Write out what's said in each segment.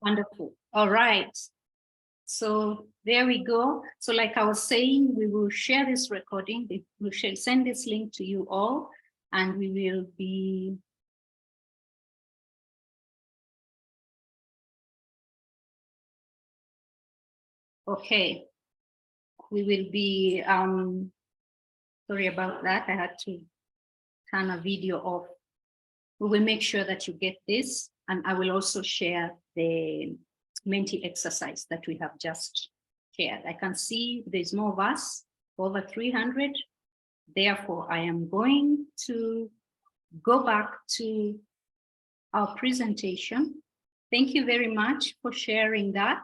Wonderful. All right. So there we go. So like I was saying, we will share this recording. We shall send this link to you all, and we will be okay. We will be sorry about that. I had to turn a video off. We will make sure that you get this, and I will also share the Menti exercise that we have just shared. I can see there's more of us, over 300. Therefore, I am going to go back to our presentation. Thank you very much for sharing that.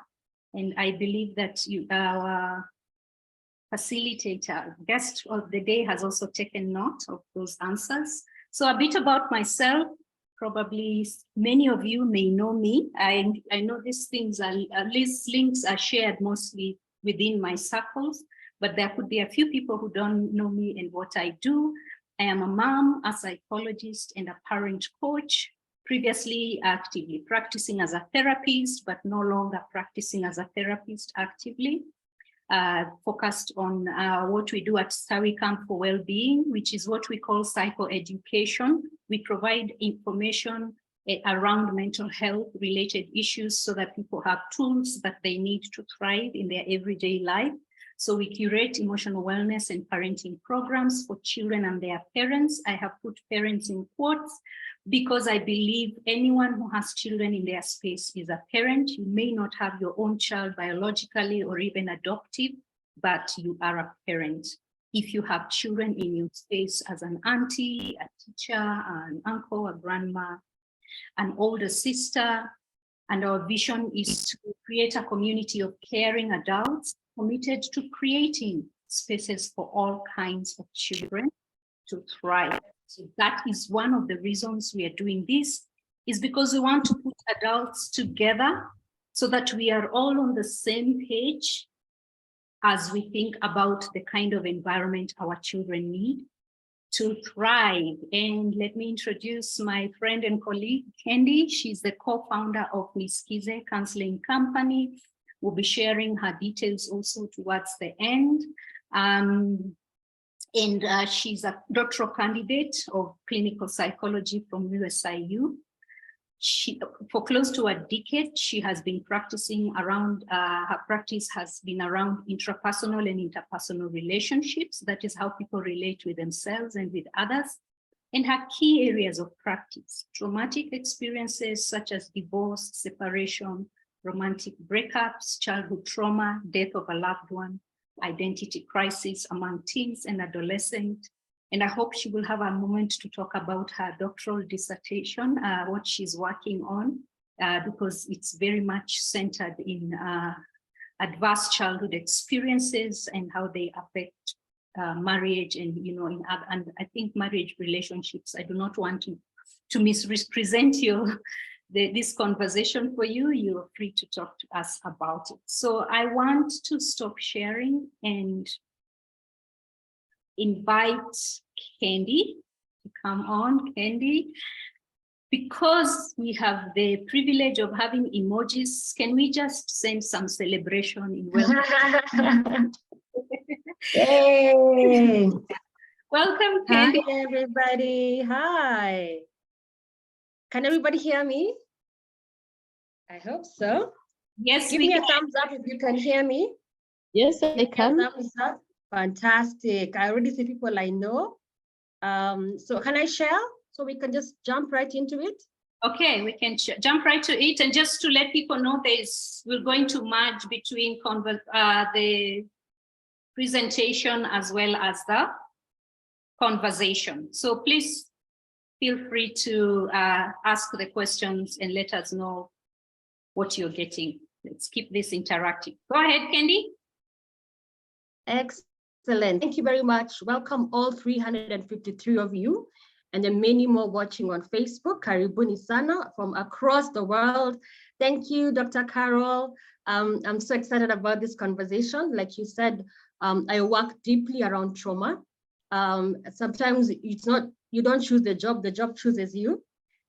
And I believe that our facilitator, guest of the day, has also taken note of those answers. So a bit about myself. Probably many of you may know me. I know these things these links are shared mostly within my circles, but there could be a few people who don't know me and what I do. I am a mom, a psychologist, and a parent coach. Previously actively practicing as a therapist, but no longer practicing as a therapist actively. Focused on what we do at Stawi Camp for Wellbeing, which is what we call psychoeducation. We provide information around mental health related issues so that people have tools that they need to thrive in their everyday life. So we curate emotional wellness and parenting programs for children and their parents. I have put parents in quotes because I believe anyone who has children in their space is a parent. You may not have your own child biologically or even adoptive, but you are a parent. If you have children in your space as an auntie, a teacher, an uncle, a grandma, an older sister, and our vision is to create a community of caring adults committed to creating spaces for all kinds of children to thrive. So that is one of the reasons we are doing this, is because we want to put adults together so that we are all on the same page as we think about the kind of environment our children need to thrive. And let me introduce my friend and colleague, Kendi. She's the co-founder of Niskize Counselling Company. We'll be sharing her details also towards the end. She's a doctoral candidate of clinical psychology from USIU. For close to a decade, she has been practicing around, her practice has been around intrapersonal and interpersonal relationships. That is how people relate with themselves and with others. And her key areas of practice: traumatic experiences such as divorce, separation, romantic breakups, childhood trauma, death of a loved one, identity crisis among teens and adolescents. And I hope she will have a moment to talk about her doctoral dissertation, what she's working on, because it's very much centered in adverse childhood experiences and how they affect marriage and, and I think marriage relationships. I do not want to misrepresent this conversation for you. You're free to talk to us about it. So I want to stop sharing and invite Kendi to come on. Kendi, because we have the privilege of having emojis, can we just send some celebration in welcome? Yay! Welcome, Kendi. Hi, everybody. Hi. Can everybody hear me? I hope so. Yes, give me a thumbs up if you can hear me. Yes, I can. Thumbs up. Fantastic. I already see people I know. So can I share so we can just jump right into it? Okay, we can jump right to it. And just to let people know, we're going to merge between the presentation as well as the conversation. So please feel free to ask the questions and let us know what you're getting. Let's keep this interactive. Go ahead, Kendi. Excellent. Thank you very much. Welcome all 353 of you, and then many more watching on Facebook. Karibuni sana from across the world. Thank you, Dr. Carol. I'm so excited about this conversation. Like you said, I work deeply around trauma. Sometimes it's not, you don't choose the job chooses you.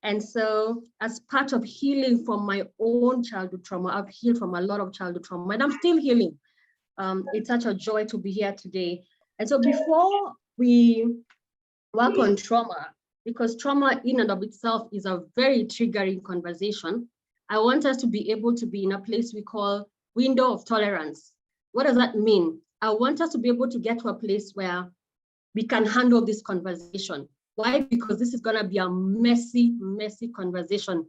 And so as part of healing from my own childhood trauma, I've healed from a lot of childhood trauma, and I'm still healing. It's such a joy to be here today. And so before we work on trauma, because trauma in and of itself is a very triggering conversation, I want us to be able to be in a place we call window of tolerance. What does that mean? I want us to be able to get to a place where we can handle this conversation. Why? Because this is going to be a messy, messy conversation.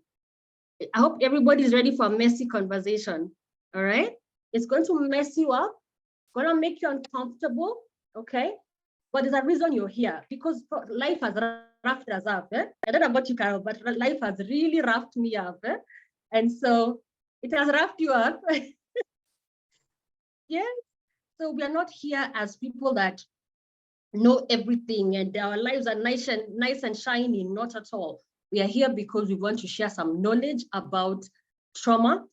I hope everybody's ready for a messy conversation. All right? It's going to mess you up, going to make you uncomfortable, okay? But there's a reason you're here, because life has roughed us up. Eh? I don't know about you, Carol, but life has really roughed me up. Eh? And so it has roughed you up. Yeah. So we are not here as people that know everything and our lives are nice and shiny, not at all. We are here because we want to share some knowledge about trauma.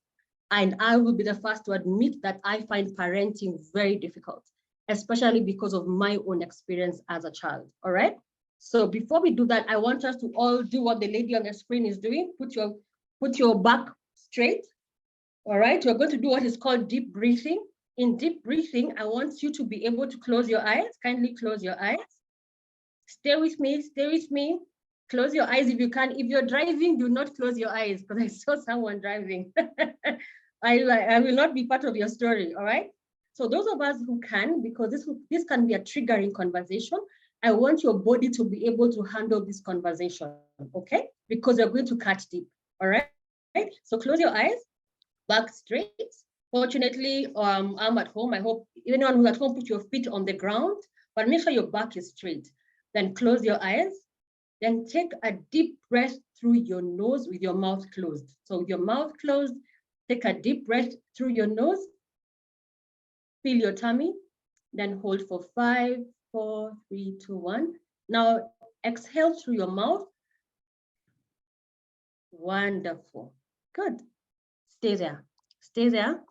And I will be the first to admit that I find parenting very difficult, especially because of my own experience as a child. All right. So before we do that, I want us to all do what the lady on the screen is doing. Put your back straight. All right. You're going to do what is called deep breathing. In deep breathing, I want you to be able to close your eyes. Kindly close your eyes. Stay with me. Stay with me. Close your eyes if you can. If you're driving, do not close your eyes, because I saw someone driving. I will not be part of your story, all right? So those of us who can, because this can be a triggering conversation, I want your body to be able to handle this conversation, okay? Because you're going to cut deep, all right? So close your eyes, back straight. Fortunately, I'm at home. I hope anyone who's at home, put your feet on the ground, but make sure your back is straight. Then close your eyes. Then take a deep breath through your nose with your mouth closed. So with your mouth closed, take a deep breath through your nose. Feel your tummy. Then hold for 5, 4, 3, 2, 1. Now exhale through your mouth. Wonderful. Good. Stay there. Stay there.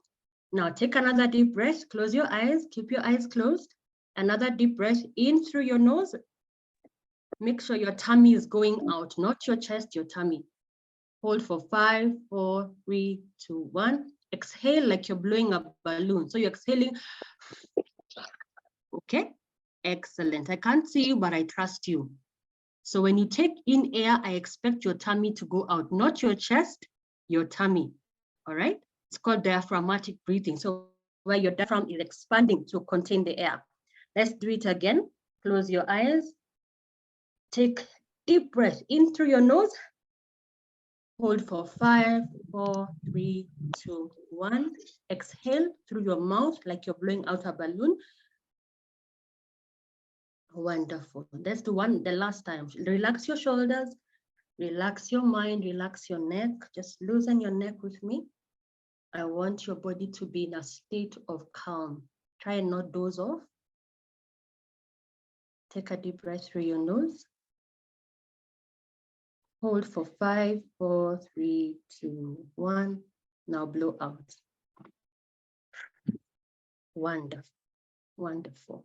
Now take another deep breath. Close your eyes. Keep your eyes closed. Another deep breath in through your nose. Make sure your tummy is going out, not your chest, your tummy. Hold for 5, 4, 3, 2, 1. Exhale like you're blowing a balloon. So you're exhaling. Okay, excellent. I can't see you, but I trust you. So when you take in air, I expect your tummy to go out, not your chest, your tummy. All right, it's called diaphragmatic breathing. So where your diaphragm is expanding to contain the air. Let's do it again. Close your eyes. Take deep breath in through your nose. Hold for 5, 4, 3, 2, 1. Exhale through your mouth like you're blowing out a balloon. Wonderful. Let's do the last time. Relax your shoulders, relax your mind, relax your neck. Just loosen your neck with me. I want your body to be in a state of calm. Try and not doze off. Take a deep breath through your nose. Hold for 5, 4, 3, 2, 1. Now blow out. Wonderful. Wonderful.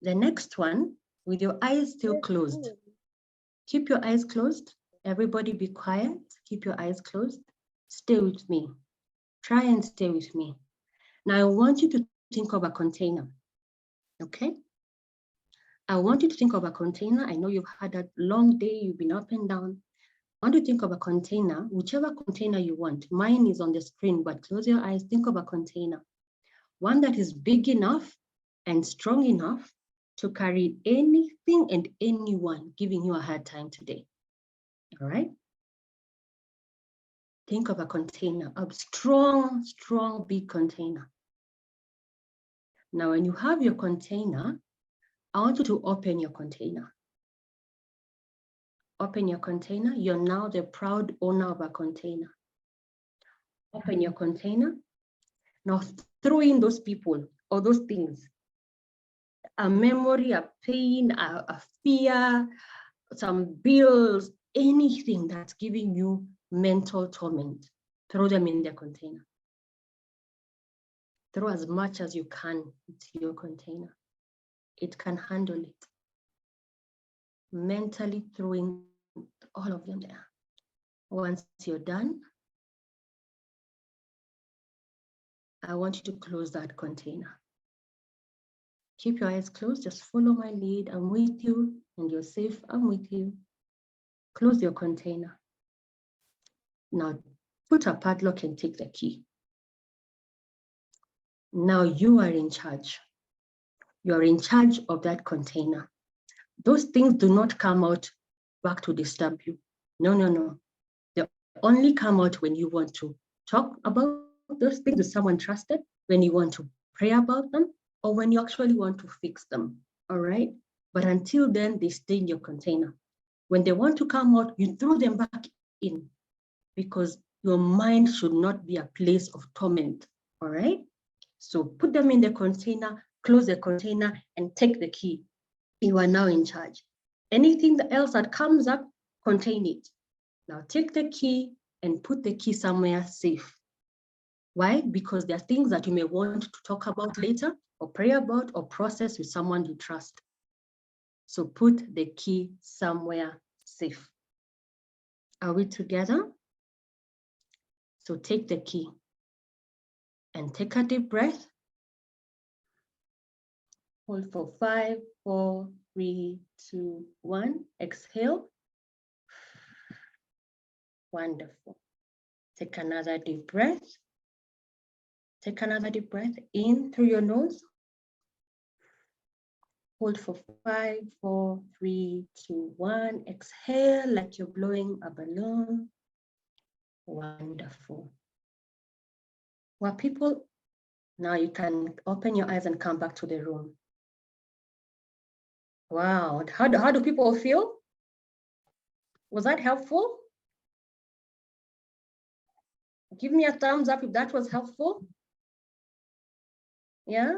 The next one, with your eyes still closed. Keep your eyes closed. Everybody be quiet. Keep your eyes closed. Stay with me. Try and stay with me. Now I want you to think of a container. Okay? I want you to think of a container. I know you've had a long day. You've been up and down. I want you to think of a container, whichever container you want. Mine is on the screen, but close your eyes. Think of a container. One that is big enough and strong enough to carry anything and anyone giving you a hard time today. All right? Think of a container, a strong, strong, big container. Now, when you have your container, I want you to open your container. Open your container. You're now the proud owner of a container. Open your container. Now throw in those people or those things. A memory, a pain, a fear, some bills, anything that's giving you mental torment. Throw them in the container. Throw as much as you can into your container. It can handle it. Mentally throwing all of them there. Once you're done, I want you to close that container. Keep your eyes closed, just follow my lead. I'm with you and you're safe, I'm with you. Close your container. Now put a padlock and take the key. Now you are in charge. You're in charge of that container. Those things do not come out back to disturb you. No, no, no. They only come out when you want to talk about those things with someone trusted, when you want to pray about them, or when you actually want to fix them, all right? But until then, they stay in your container. When they want to come out, you throw them back in, because your mind should not be a place of torment, all right? So put them in the container, close the container, and take the key. You are now in charge. Anything else that comes up, contain it. Now take the key and put the key somewhere safe. Why? Because there are things that you may want to talk about later, or pray about, or process with someone you trust. So put the key somewhere safe. Are we together? So take the key and take a deep breath. Hold for 5, 4, 3, 2, 1. Exhale. Wonderful. Take another deep breath. Take another deep breath in through your nose. Hold for 5, 4, 3, 2, 1. Exhale like you're blowing a balloon. Wonderful. Well, people, now you can open your eyes and come back to the room. Wow, how do people feel? Was that helpful? Give me a thumbs up if that was helpful. Yeah,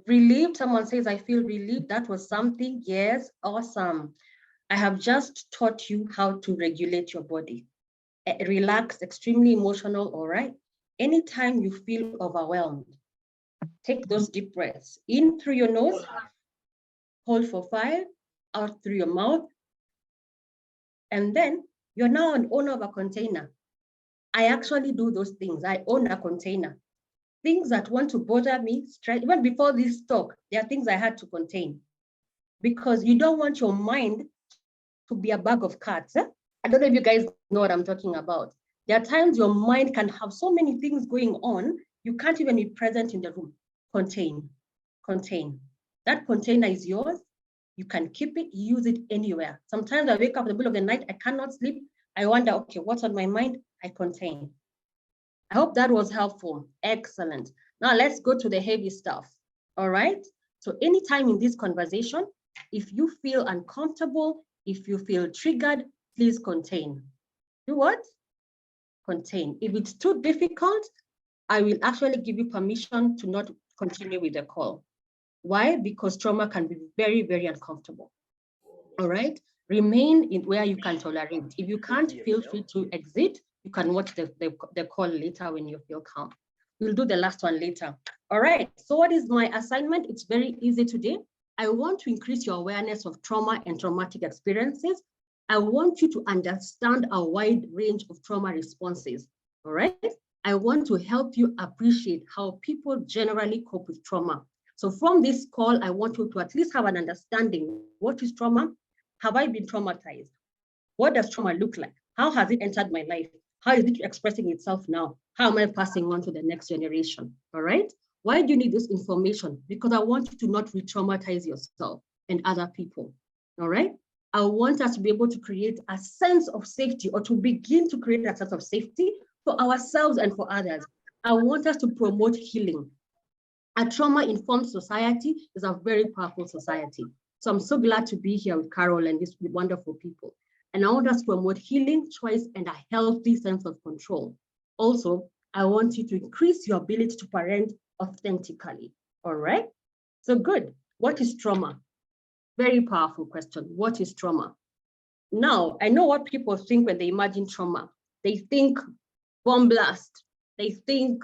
relieved. Someone says, I feel relieved. That was something. Yes, awesome. I have just taught you how to regulate your body. Relaxed, extremely emotional, all right? Anytime you feel overwhelmed, take those deep breaths. In through your nose, hold for 5, out through your mouth. And then you're now an owner of a container. I actually do those things. I own a container. Things that want to bother me, even before this talk, there are things I had to contain. Because you don't want your mind to be a bag of cards. I don't know if you guys know what I'm talking about. There are times your mind can have so many things going on, you can't even be present in the room. Contain, contain. That container is yours. You can keep it, use it anywhere. Sometimes I wake up in the middle of the night, I cannot sleep. I wonder, okay, what's on my mind? I contain. I hope that was helpful. Excellent. Now let's go to the heavy stuff. All right. So anytime in this conversation, if you feel uncomfortable, if you feel triggered, please contain. Do what? Contain. If it's too difficult, I will actually give you permission to not continue with the call. Why? Because trauma can be very, very uncomfortable. All right. Remain in where you can tolerate. If you can't, feel free to exit. You can watch the call later when you feel calm. We'll do the last one later. All right. So what is my assignment? It's very easy today. I want to increase your awareness of trauma and traumatic experiences. I want you to understand a wide range of trauma responses. All right. I want to help you appreciate how people generally cope with trauma. So from this call, I want you to at least have an understanding. What is trauma? Have I been traumatized? What does trauma look like? How has it entered my life? How is it expressing itself now? How am I passing on to the next generation? All right. Why do you need this information? Because I want you to not re-traumatize yourself and other people. All right. I want us to be able to create a sense of safety, or to begin to create a sense of safety for ourselves and for others. I want us to promote healing. A trauma-informed society is a very powerful society. So I'm so glad to be here with Carol and these wonderful people. And I want us to promote healing, choice, and a healthy sense of control. Also, I want you to increase your ability to parent authentically. All right? So good. What is trauma? Very powerful question. What is trauma? Now, I know what people think when they imagine trauma. They think bomb blast. They think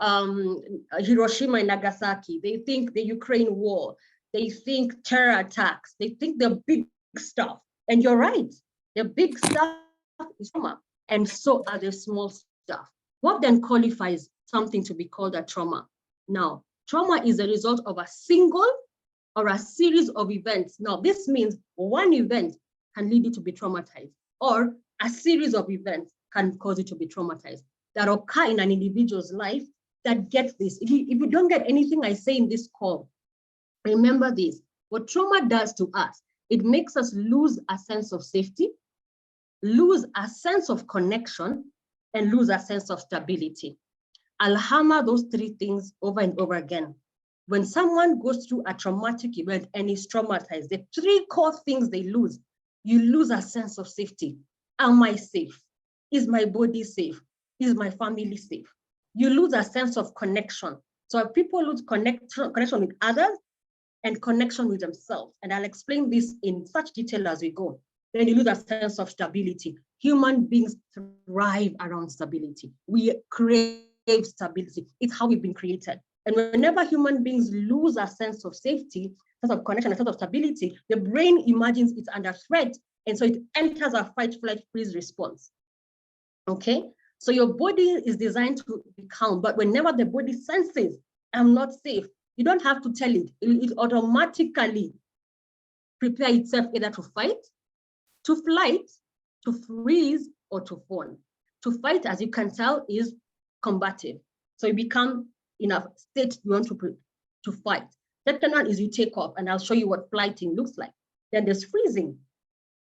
Hiroshima and Nagasaki. They think the Ukraine war. They think terror attacks. They think the big stuff. And you're right. The big stuff is trauma, and so are the small stuff. What then qualifies something to be called a trauma? Now, trauma is a result of a single or a series of events. Now, this means one event can lead you to be traumatized, or a series of events can cause you to be traumatized that occur in an individual's life that get this. If you don't get anything I say in this call, remember this. What trauma does to us, it makes us lose a sense of safety, lose a sense of connection, and lose a sense of stability. I'll hammer those three things over and over again. When someone goes through a traumatic event and is traumatized, the three core things they lose, you lose a sense of safety. Am I safe? Is my body safe? Is my family safe? You lose a sense of connection. So people lose connection with others and connection with themselves. And I'll explain this in such detail as we go. Then you lose a sense of stability. Human beings thrive around stability. We crave stability. It's how we've been created. And whenever human beings lose a sense of safety, sense of connection, a sense of stability, the brain imagines it's under threat. And so it enters a fight, flight, freeze response. Okay? So your body is designed to be calm, but whenever the body senses, I'm not safe, you don't have to tell it. It automatically prepare itself either to fight, to flight, to freeze, or to fawn. To fight, as you can tell, is combative. So you become in a state you want to fight. Second one is you take off, and I'll show you what flighting looks like. Then there's freezing.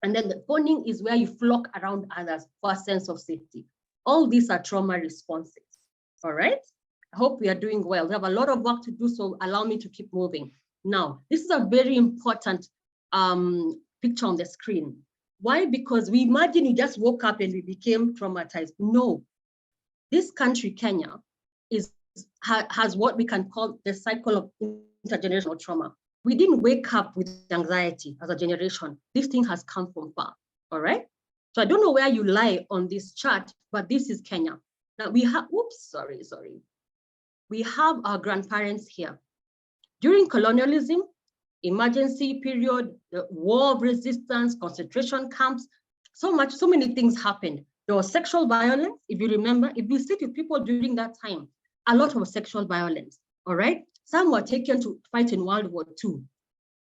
And then the fawning is where you flock around others for a sense of safety. All these are trauma responses, all right? I hope we are doing well. We have a lot of work to do, so allow me to keep moving. Now, this is a very important picture on the screen. Why? Because we imagine you just woke up and we became traumatized. No, this country, Kenya, has what we can call the cycle of intergenerational trauma. We didn't wake up with anxiety as a generation. This thing has come from far, all right? So I don't know where you lie on this chart, but this is Kenya. Now we have, sorry. We have our grandparents here. During colonialism, emergency period, the war of resistance, concentration camps, so many things happened. There was sexual violence, if you remember. If you sit with people during that time, a lot of sexual violence, all right? Some were taken to fight in World War II.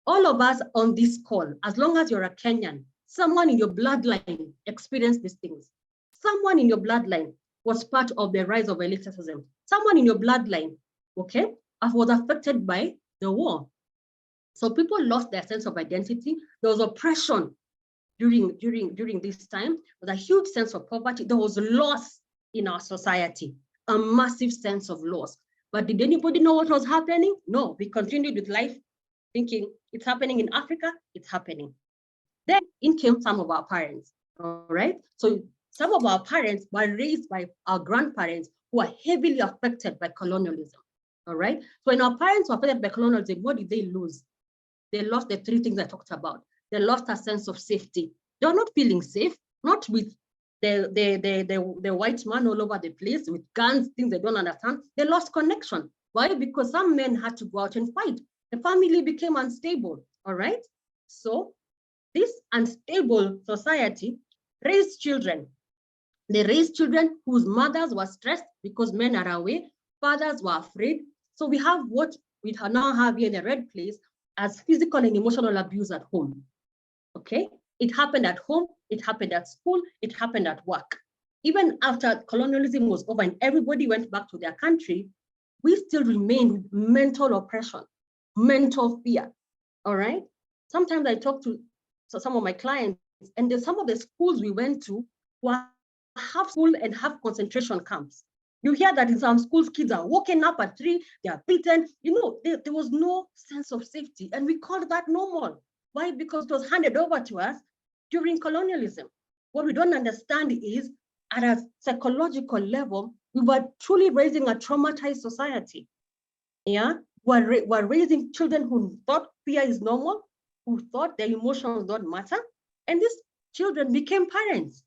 All of us on this call, as long as you're a Kenyan, someone in your bloodline experienced these things. Someone in your bloodline was part of the rise of elitism. Someone in your bloodline, okay, was affected by the war. So people lost their sense of identity. There was oppression during this time. There was a huge sense of poverty. There was loss in our society, a massive sense of loss. But did anybody know what was happening? No, we continued with life thinking it's happening in Africa, it's happening. Then in came some of our parents, all right? So some of our parents were raised by our grandparents who are heavily affected by colonialism, all right? So when our parents were affected by colonialism, what did they lose? They lost the three things I talked about. They lost a sense of safety. They were not feeling safe, not with the white man all over the place with guns, things they don't understand. They lost connection. Why? Because some men had to go out and fight. The family became unstable, all right? So this unstable society raised children. They raised children whose mothers were stressed because men are away, fathers were afraid. So we have what we now have here in the red place as physical and emotional abuse at home, okay? It happened at home, it happened at school, it happened at work. Even after colonialism was over and everybody went back to their country, we still remain with mental oppression, mental fear, all right? Sometimes I talk to some of my clients, and there's some of the schools we went to were half school and half concentration camps. You hear that in some schools, kids are woken up at 3, they are beaten. You know, there was no sense of safety, and we called that normal. Why? Because it was handed over to us during colonialism. What we don't understand is, at a psychological level, we were truly raising a traumatized society. Yeah, we're raising children who thought fear is normal, who thought their emotions don't matter, and these children became parents.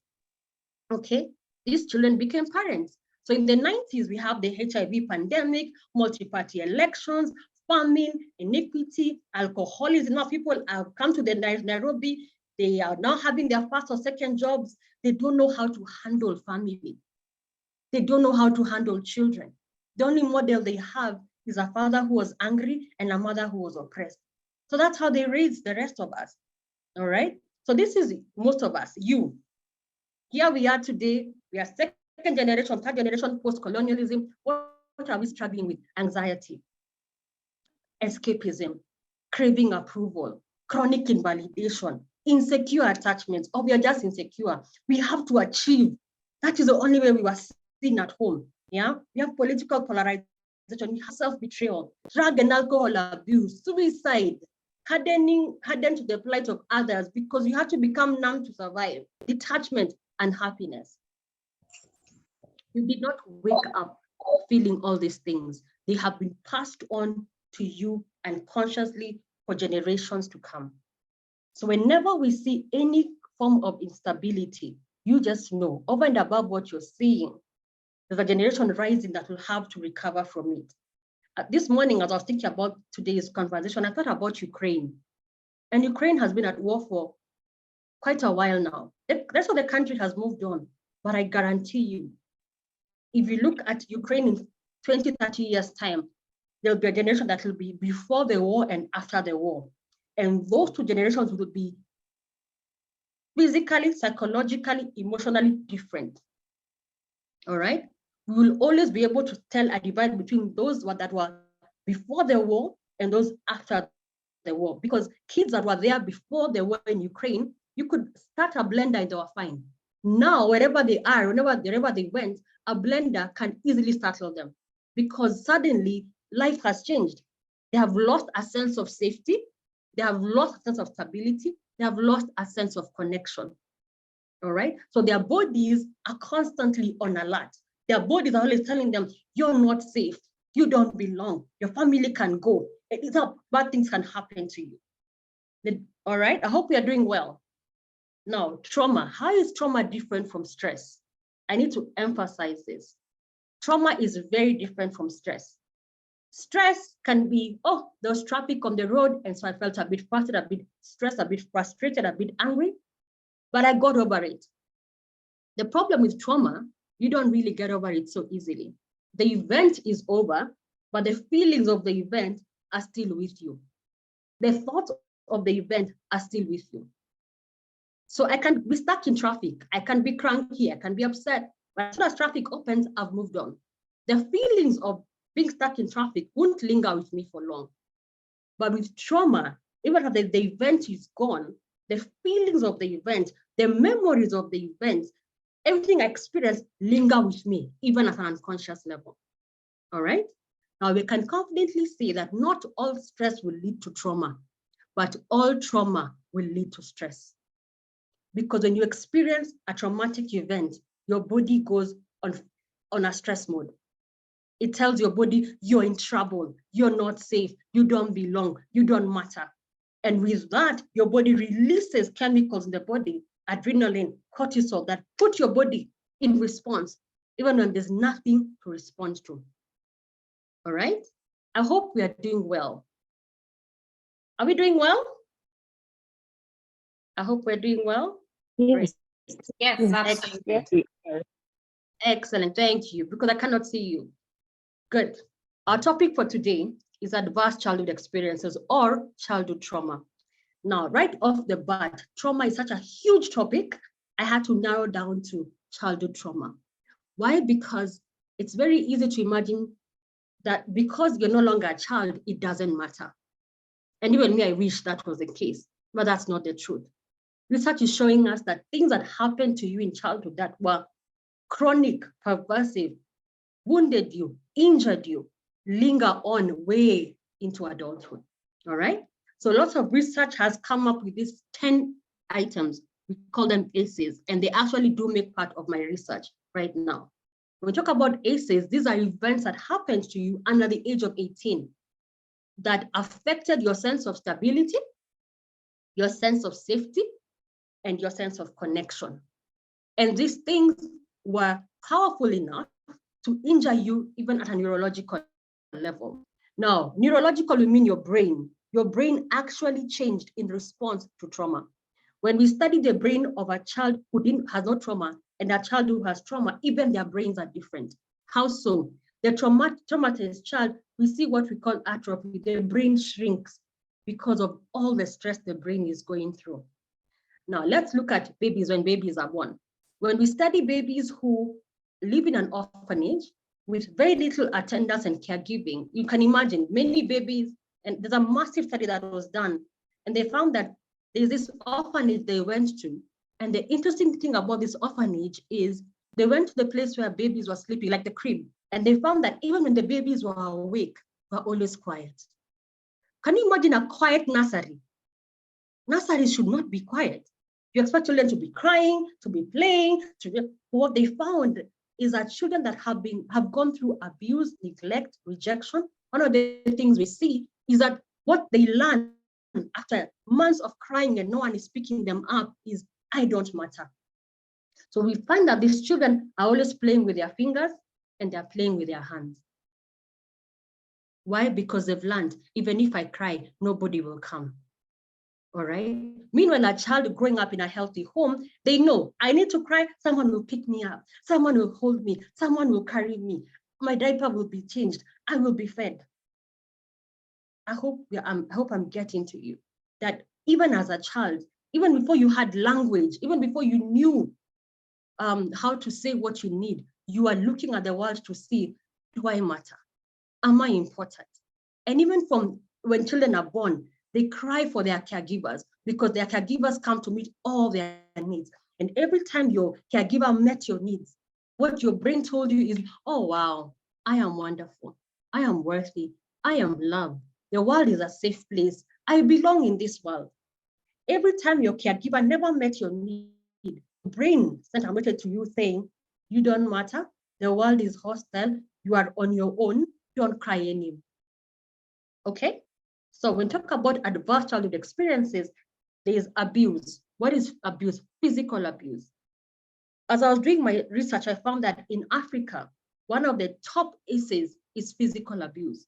Okay, these children became parents. So in the 90s, we have the HIV pandemic, multi-party elections, famine, inequity, alcoholism. Now people have come to the Nairobi They are now having their first or second jobs. They don't know how to handle family. They don't know how to handle children. The only model they have is a father who was angry and a mother who was oppressed. So that's how they raise the rest of us. All right. So this is most of us, you. Here we are today. We are second generation, third generation post-colonialism. What are we struggling with? Anxiety, escapism, craving approval, chronic invalidation, insecure attachments, or we are just insecure. We have to achieve. That is the only way we were seen at home. Yeah, we have political polarization, we have self-betrayal, drug and alcohol abuse, suicide, hardened to the plight of others because you have to become numb to survive, detachment and happiness. You did not wake up feeling all these things. They have been passed on to you unconsciously for generations to come. So whenever we see any form of instability, you just know over and above what you're seeing, there's a generation rising that will have to recover from it. This morning, as I was thinking about today's conversation, I thought about Ukraine. And Ukraine has been at war for quite a while now. The rest of the country has moved on. But I guarantee you, if you look at Ukraine in 20, 30 years' time, there'll be a generation that will be before the war and after the war. And those two generations will be physically, psychologically, emotionally different. All right? We will always be able to tell a divide between those that were before the war and those after the war. Because kids that were there before the war in Ukraine, you could start a blender and they were fine. Now, wherever they are, wherever they went, a blender can easily startle them because suddenly life has changed. They have lost a sense of safety. They have lost a sense of stability. They have lost a sense of connection. All right. So their bodies are constantly on alert. Their bodies are always telling them, you're not safe. You don't belong. Your family can go. It's not bad things can happen to you. All right. I hope we are doing well. Now, trauma. How is trauma different from stress? I need to emphasize this. Trauma is very different from stress. Stress can be, oh, there was traffic on the road, and so I felt a bit frustrated, a bit stressed, a bit frustrated, a bit angry, but I got over it. The problem with trauma, you don't really get over it so easily. The event is over, but the feelings of the event are still with you. The thoughts of the event are still with you. So I can be stuck in traffic. I can be cranky. I can be upset. But as soon as traffic opens, I've moved on. The feelings of being stuck in traffic won't linger with me for long. But with trauma, even after the event is gone, the feelings of the event, the memories of the event, everything I experienced linger with me, even at an unconscious level. All right? Now we can confidently say that not all stress will lead to trauma, but all trauma will lead to stress. Because when you experience a traumatic event, your body goes on a stress mode. It tells your body, you're in trouble, you're not safe, you don't belong, you don't matter. And with that, your body releases chemicals in the body, adrenaline, cortisol, that put your body in response, even when there's nothing to respond to. All right? I hope we are doing well. Are we doing well? I hope we're doing well. Yes. Yes, absolutely. Excellent, thank you, because I cannot see you. Good. Our topic for today is adverse childhood experiences or childhood trauma. Now, right off the bat, trauma is such a huge topic, I had to narrow down to childhood trauma. Why? Because it's very easy to imagine that because you're no longer a child, it doesn't matter. And even me, I wish that was the case, but that's not the truth. Research is showing us that things that happened to you in childhood that were chronic, pervasive, wounded you, injured you, linger on way into adulthood. All right? So lots of research has come up with these 10 items. We call them ACEs, and they actually do make part of my research right now. When we talk about ACEs, these are events that happened to you under the age of 18 that affected your sense of stability, your sense of safety, and your sense of connection. And these things were powerful enough to injure you even at a neurological level. Now, neurological will mean your brain. Your brain actually changed in response to trauma. When we study the brain of a child who has no trauma and a child who has trauma, even their brains are different. How so? The traumatized child, we see what we call atrophy. The brain shrinks because of all the stress the brain is going through. Now, let's look at babies when babies are born. When we study babies who live in an orphanage with very little attendance and caregiving, you can imagine many babies, and there's a massive study that was done, and they found that there's this orphanage they went to, and the interesting thing about this orphanage is they went to the place where babies were sleeping, like the crib, and they found that even when the babies were awake, they were always quiet. Can you imagine a quiet nursery? Nurseries should not be quiet. You expect children to be crying, to be playing. What they found is that children that have gone through abuse, neglect, rejection, one of the things we see is that what they learn after months of crying and no one is picking them up is, I don't matter. So we find that these children are always playing with their fingers and they're playing with their hands. Why? Because they've learned, even if I cry, nobody will come. All right. Meanwhile, a child growing up in a healthy home, they know I need to cry, someone will pick me up, someone will hold me, someone will carry me, my diaper will be changed, I will be fed. I hope I'm getting to you that even as a child, even before you had language, even before you knew how to say what you need, you are looking at the world to see, do I matter? Am I important? And even from when children are born, they cry for their caregivers because their caregivers come to meet all their needs. And every time your caregiver met your needs, what your brain told you is, oh, wow, I am wonderful. I am worthy. I am loved. The world is a safe place. I belong in this world. Every time your caregiver never met your need, your brain sent a message to you saying, you don't matter. The world is hostile. You are on your own. Don't cry anymore. Okay? So when we talk about adverse childhood experiences, there is abuse. What is abuse? Physical abuse. As I was doing my research, I found that in Africa, one of the top issues is physical abuse.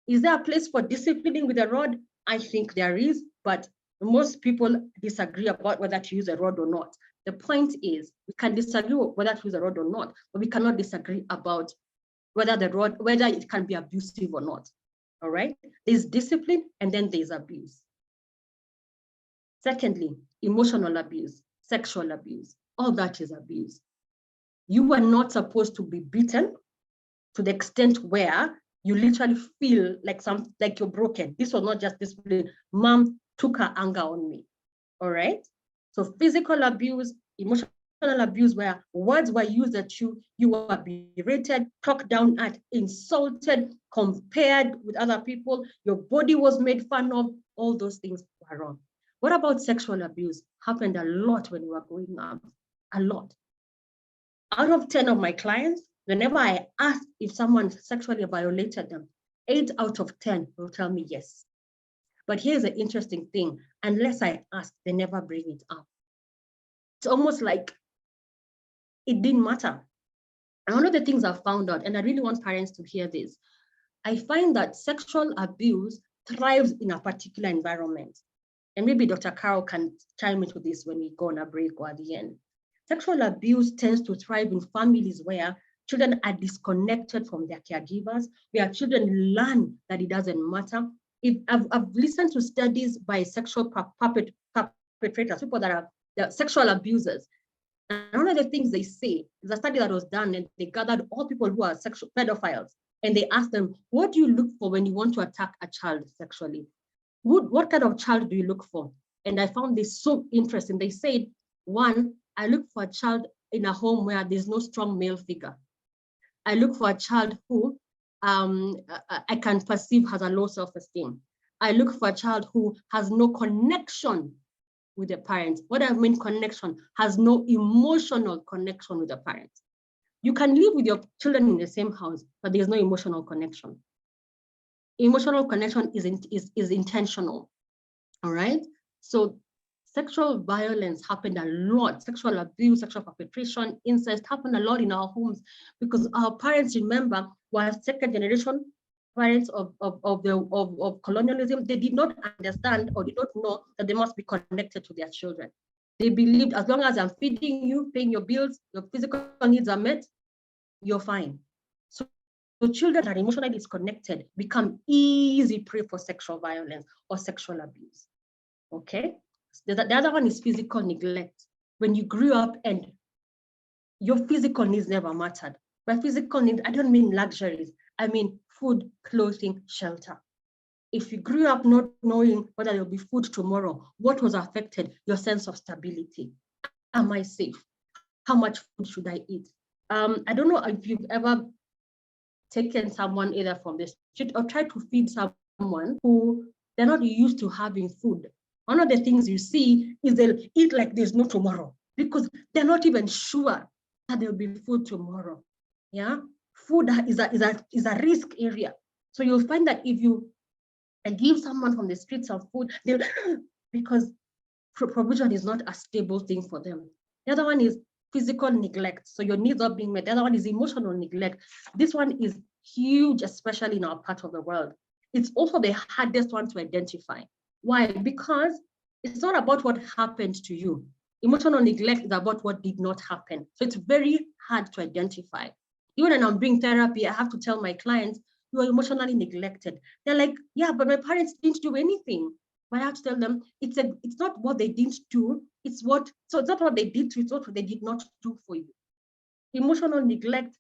Is there a place for disciplining with a rod? I think there is, but most people disagree about whether to use a rod or not. The point is, we can disagree whether to use a rod or not, but we cannot disagree about whether it can be abusive or not. All right, there's discipline and then there's abuse. Secondly, emotional abuse, sexual abuse, all that is abuse. You are not supposed to be beaten to the extent where you literally feel like you're broken. This was not just discipline. Mom took her anger on me. All right. So physical abuse, emotional abuse, where words were used at you, you were berated, talked down at, insulted, compared with other people, your body was made fun of, all those things were wrong. What about sexual abuse? Happened a lot when we were growing up, a lot. Out of 10 of my clients, whenever I ask if someone sexually violated them, 8 out of 10 will tell me yes. But here's the interesting thing, unless I ask, they never bring it up. It's almost like it didn't matter. And one of the things I've found out, and I really want parents to hear this, I find that sexual abuse thrives in a particular environment. And maybe Dr. Carl can chime into this when we go on a break or at the end. Sexual abuse tends to thrive in families where children are disconnected from their caregivers, where children learn that it doesn't matter. I've listened to studies by sexual perpetrators, people that are sexual abusers. And one of the things they say is a study that was done, and they gathered all people who are sexual pedophiles, and they asked them, what do you look for when you want to attack a child sexually? What kind of child do you look for? And I found this so interesting. They said, one, I look for a child in a home where there's no strong male figure. I look for a child who I can perceive has a low self-esteem. I look for a child who has no connection with the parents. What I mean connection, has no emotional connection with the parents. You can live with your children in the same house, but there's no emotional connection. Emotional connection is intentional, all right? So sexual violence happened a lot. Sexual abuse, sexual perpetration, incest happened a lot in our homes because our parents, remember, were second generation parents of colonialism, they did not understand or did not know that they must be connected to their children. They believed as long as I'm feeding you, paying your bills, your physical needs are met, you're fine. So children that are emotionally disconnected become easy prey for sexual violence or sexual abuse. Okay? The other one is physical neglect. When you grew up and your physical needs never mattered. By physical needs, I don't mean luxuries. I mean food, clothing, shelter. If you grew up not knowing whether there'll be food tomorrow, what was affected? Your sense of stability. Am I safe? How much food should I eat? I don't know if you've ever taken someone either from the street or tried to feed someone who they're not used to having food. One of the things you see is they'll eat like there's no tomorrow because they're not even sure that there'll be food tomorrow. Yeah, food is a risk area. So you'll find that if you give someone from the streets of food, they'll because provision is not a stable thing for them. The other one is physical neglect. So your needs are being met. The other one is emotional neglect. This one is huge, especially in our part of the world. It's also the hardest one to identify. Why? Because it's not about what happened to you. Emotional neglect is about what did not happen. So it's very hard to identify. Even when I'm doing therapy, I have to tell my clients, you are emotionally neglected. They're like, yeah, but my parents didn't do anything. But I have to tell them, it's not what they didn't do, it's not what they did to you, it's what they did not do for you. Emotional neglect,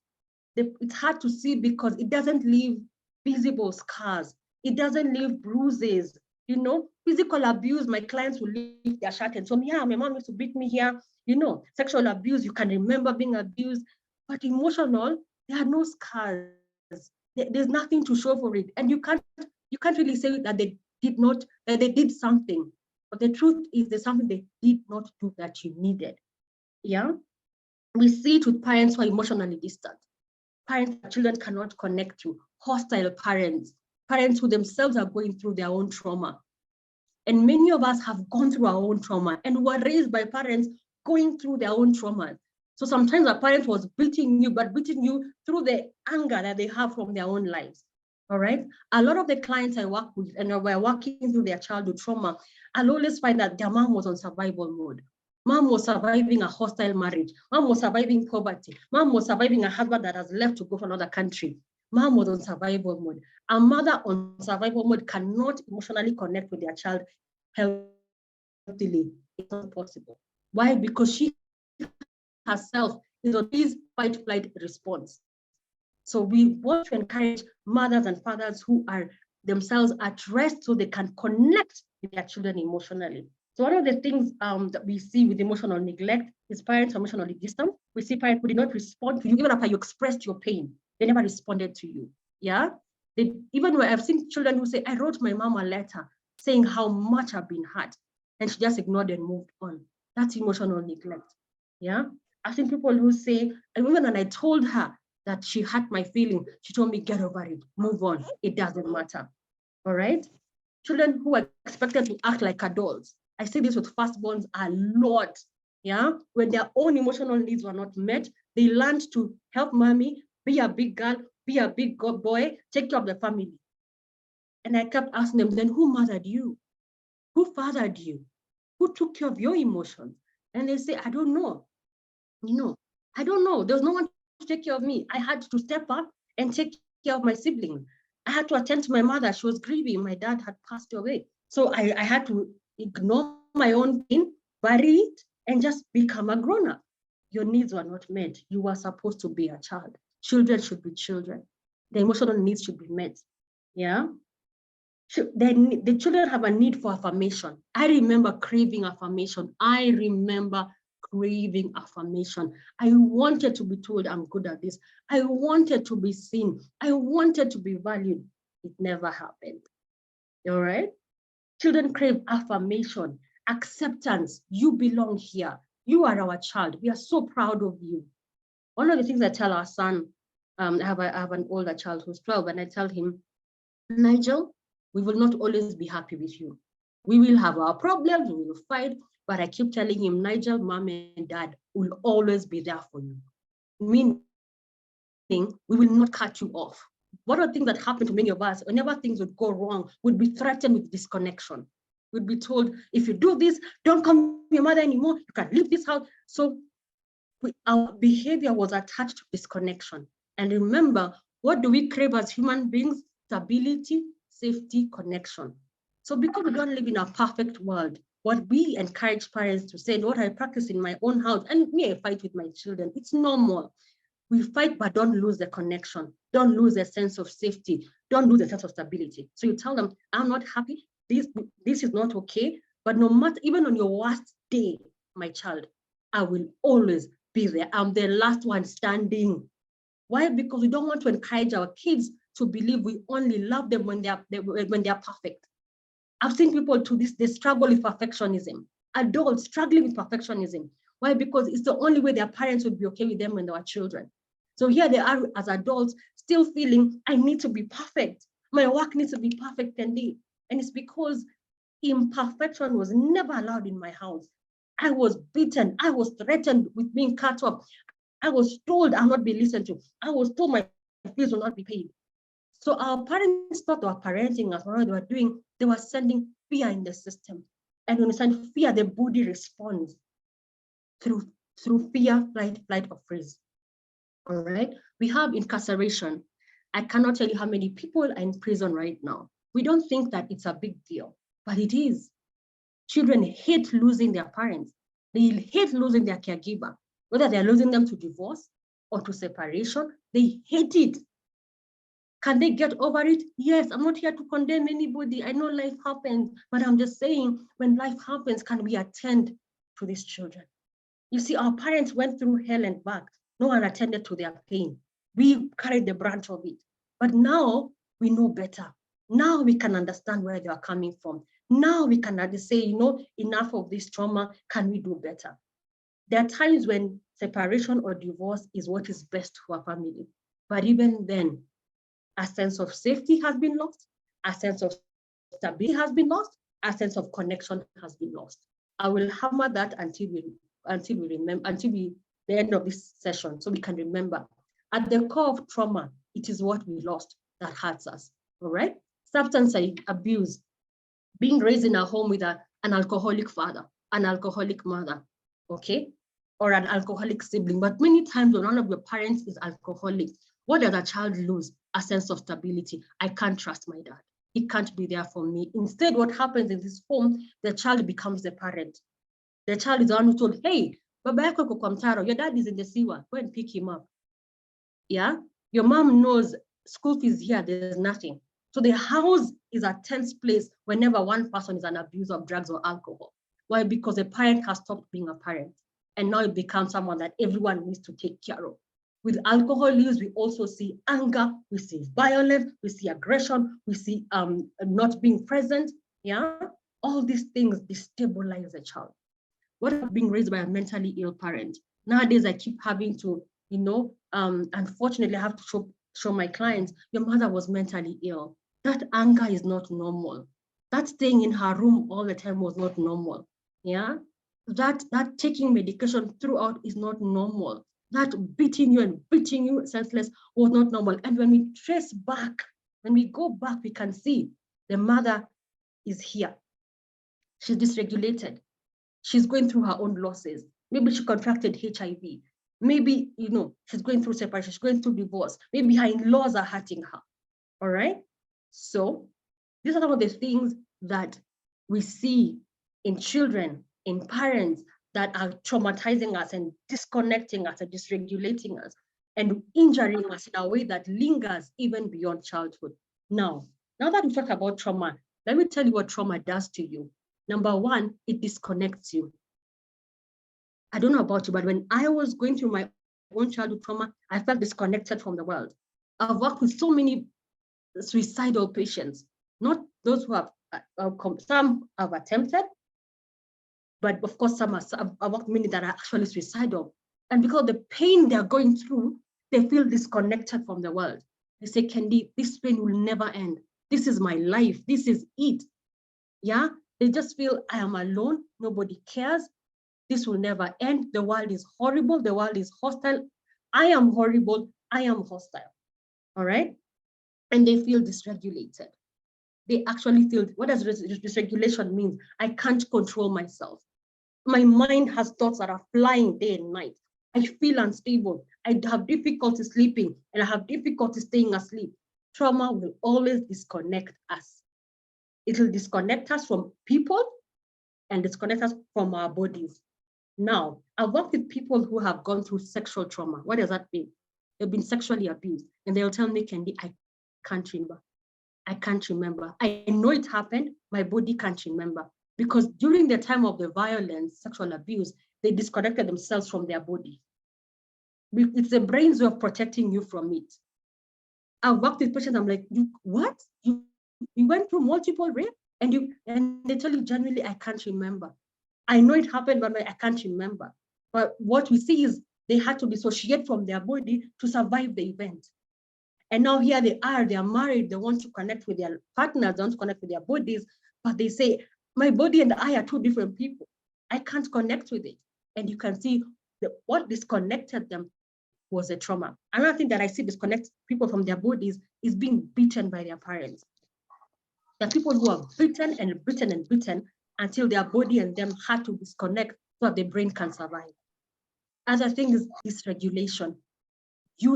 it's hard to see because it doesn't leave visible scars. It doesn't leave bruises. You know, physical abuse, my clients will lift their shirt and tell me, yeah, my mom used to beat me here. You know, sexual abuse, you can remember being abused. But emotional, there are no scars. There's nothing to show for it. And you can't really say that they did something. But the truth is there's something they did not do that you needed. Yeah. We see it with parents who are emotionally distant. Parents that children cannot connect to, hostile parents who themselves are going through their own trauma. And many of us have gone through our own trauma and were raised by parents going through their own traumas. So sometimes a parent was beating you, but beating you through the anger that they have from their own lives. All right. A lot of the clients I work with and we're working through their childhood trauma, I'll always find that their mom was on survival mode. Mom was surviving a hostile marriage. Mom was surviving poverty. Mom was surviving a husband that has left to go to another country. Mom was on survival mode. A mother on survival mode cannot emotionally connect with their child healthily. It's not possible. Why? Because she herself is on this fight-flight response. So we want to encourage mothers and fathers who are themselves at rest so they can connect with their children emotionally. So one of the things that we see with emotional neglect is parents emotionally distant. We see parents who did not respond to you, even after you expressed your pain, they never responded to you. Yeah. Even where I've seen children who say, I wrote my mom a letter saying how much I've been hurt, and she just ignored and moved on. That's emotional neglect. Yeah. I've seen people who say, and even when I told her that she hurt my feeling, she told me, get over it, move on, it doesn't matter. All right. Children who are expected to act like adults. I see this with firstborns a lot. Yeah. When their own emotional needs were not met, they learned to help mommy, be a big girl, be a big boy, take care of the family. And I kept asking them, then who mothered you? Who fathered you? Who took care of your emotions? And they say, I don't know. I don't know. There's no one to take care of me. I had to step up and take care of my siblings. I had to attend to my mother. She was grieving. My dad had passed away. So I had to ignore my own pain, bury it, and just become a grown-up. Your needs were not met. You were supposed to be a child. Children should be children. The emotional needs should be met. Yeah. The children have a need for affirmation. I remember craving affirmation. I remember craving affirmation. I wanted to be told I'm good at this. I wanted to be seen. I wanted to be valued. It never happened. All right? Children crave affirmation, acceptance. You belong here. You are our child. We are so proud of you. One of the things I tell our son, I have an older child who's 12, and I tell him, Nigel, we will not always be happy with you. We will have our problems, we will fight, but I keep telling him, Nigel, mom and dad will always be there for you. Meaning, we will not cut you off. One of the things that happened to many of us, whenever things would go wrong, would be threatened with disconnection. We'd be told, if you do this, don't come to your mother anymore, you can leave this house. So our behavior was attached to disconnection. And remember, what do we crave as human beings? Stability, safety, connection. So because we don't live in a perfect world, what we encourage parents to say, and what I practice in my own house, and me, I fight with my children, it's normal. We fight, but don't lose the connection. Don't lose a sense of safety. Don't lose a sense of stability. So you tell them, I'm not happy. This is not okay. But no matter, even on your worst day, my child, I will always be there. I'm the last one standing. Why? Because we don't want to encourage our kids to believe we only love them when they are perfect. I've seen people they struggle with perfectionism. Adults struggling with perfectionism. Why? Because it's the only way their parents would be okay with them when they were children. So here they are as adults, still feeling, I need to be perfect. My work needs to be perfect, and it's because imperfection was never allowed in my house. I was beaten. I was threatened with being cut off. I was told I'll not be listened to. I was told my fees will not be paid. So our parents thought they were parenting us. What they were doing, they were sending fear in the system. And when you send fear, the body responds through fear, flight, or freeze. All right. We have incarceration. I cannot tell you how many people are in prison right now. We don't think that it's a big deal, but it is. Children hate losing their parents. They hate losing their caregiver, whether they're losing them to divorce or to separation. They hate it. Can they get over it? Yes, I'm not here to condemn anybody. I know life happens, but I'm just saying, when life happens, can we attend to these children? You see, our parents went through hell and back. No one attended to their pain. We carried the brunt of it. But now we know better. Now we can understand where they are coming from. Now we can say, enough of this trauma. Can we do better? There are times when separation or divorce is what is best for a family. But even then, a sense of safety has been lost. A sense of stability has been lost. A sense of connection has been lost. I will hammer that until the end of this session, so we can remember. At the core of trauma, it is what we lost that hurts us. All right? Substance abuse, being raised in a home with an alcoholic father, an alcoholic mother, okay, or an alcoholic sibling. But many times when one of your parents is alcoholic, what does a child lose? A sense of stability. I can't trust my dad. He can't be there for me. Instead, what happens in this home, the child becomes the parent. The child is the one who told, hey, baba yako yuko kwa mtaro, your dad is in the sewer, go and pick him up. Yeah, your mom knows school fees here, there's nothing. So the house is a tense place whenever one person is an abuser of drugs or alcohol. Why? Because the parent has stopped being a parent, and now it becomes someone that everyone needs to take care of. With alcohol use, we also see anger, we see violence, we see aggression, we see not being present. Yeah, all these things destabilize a child. What about being raised by a mentally ill parent? Nowadays, I keep having to, unfortunately, I have to show my clients, your mother was mentally ill. That anger is not normal. That staying in her room all the time was not normal. Yeah, that taking medication throughout is not normal. That beating you senseless was not normal. And when we trace back, when we go back, we can see the mother is here. She's dysregulated. She's going through her own losses. Maybe she contracted HIV. Maybe, she's going through separation, she's going through divorce. Maybe her in-laws are hurting her. All right? So these are some of the things that we see in children, in parents, that are traumatizing us and disconnecting us and dysregulating us and injuring us in a way that lingers even beyond childhood. Now that we talked about trauma, let me tell you what trauma does to you. Number one, it disconnects you. I don't know about you, but when I was going through my own childhood trauma, I felt disconnected from the world. I've worked with so many suicidal patients, not those who have, some have attempted, but of course, I've worked with many that are actually suicidal. And because of the pain they're going through, they feel disconnected from the world. They say, Kendi, this pain will never end. This is my life. This is it. Yeah, they just feel I am alone. Nobody cares. This will never end. The world is horrible. The world is hostile. I am horrible. I am hostile. All right. and they feel dysregulated. They actually feel, what does dysregulation mean? I can't control myself. My mind has thoughts that are flying day and night. I feel unstable. I have difficulty sleeping and I have difficulty staying asleep. Trauma will always disconnect us. It will disconnect us from people and disconnect us from our bodies. Now, I've worked with people who have gone through sexual trauma. What does that mean? They've been sexually abused and they'll tell me, Kendi, I can't remember. I can't remember. I know it happened. My body can't remember. Because during the time of the violence, sexual abuse, they disconnected themselves from their body. It's the brain's way of protecting you from it. I've worked with patients, I'm like, what? You went through multiple rape and they tell you genuinely, I can't remember. I know it happened, but I can't remember. But what we see is they had to dissociate from their body to survive the event. And now here they are married, they want to connect with their partners, they want to connect with their bodies, but they say, my body and I are two different people. I can't connect with it. And you can see what disconnected them was a trauma. Another thing that I see disconnect people from their bodies is being beaten by their parents. There are people who are beaten and beaten and beaten until their body and them had to disconnect so that the brain can survive. Other thing is dysregulation.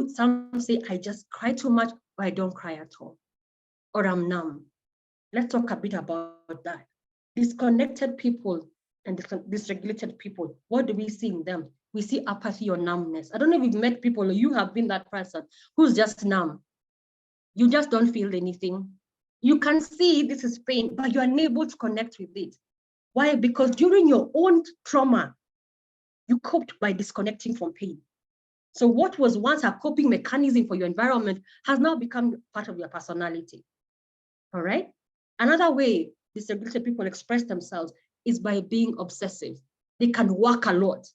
Some say, I just cry too much, or I don't cry at all, or I'm numb. Let's talk a bit about that. Disconnected people and dysregulated people, what do we see in them? We see apathy or numbness. I don't know if you've met people, or you have been that person who's just numb. You just don't feel anything. You can see this is pain, but you're unable to connect with it. Why? Because during your own trauma, you coped by disconnecting from pain. So what was once a coping mechanism for your environment has now become part of your personality. All right? Another way dysregulated people express themselves is by being obsessive. They can work a lot.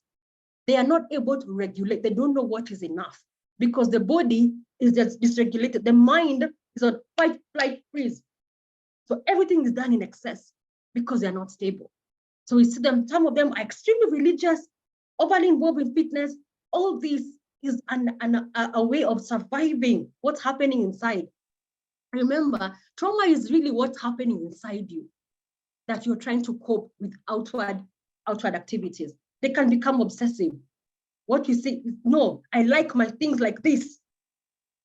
They are not able to regulate. They don't know what is enough because the body is just dysregulated. The mind is on fight, flight, freeze. So everything is done in excess because they are not stable. So we see them, some of them are extremely religious, overly involved in fitness. All this is a way of surviving what's happening inside. Remember, trauma is really what's happening inside you that you're trying to cope with outward activities. They can become obsessive. What you say is, no, I like my things like this.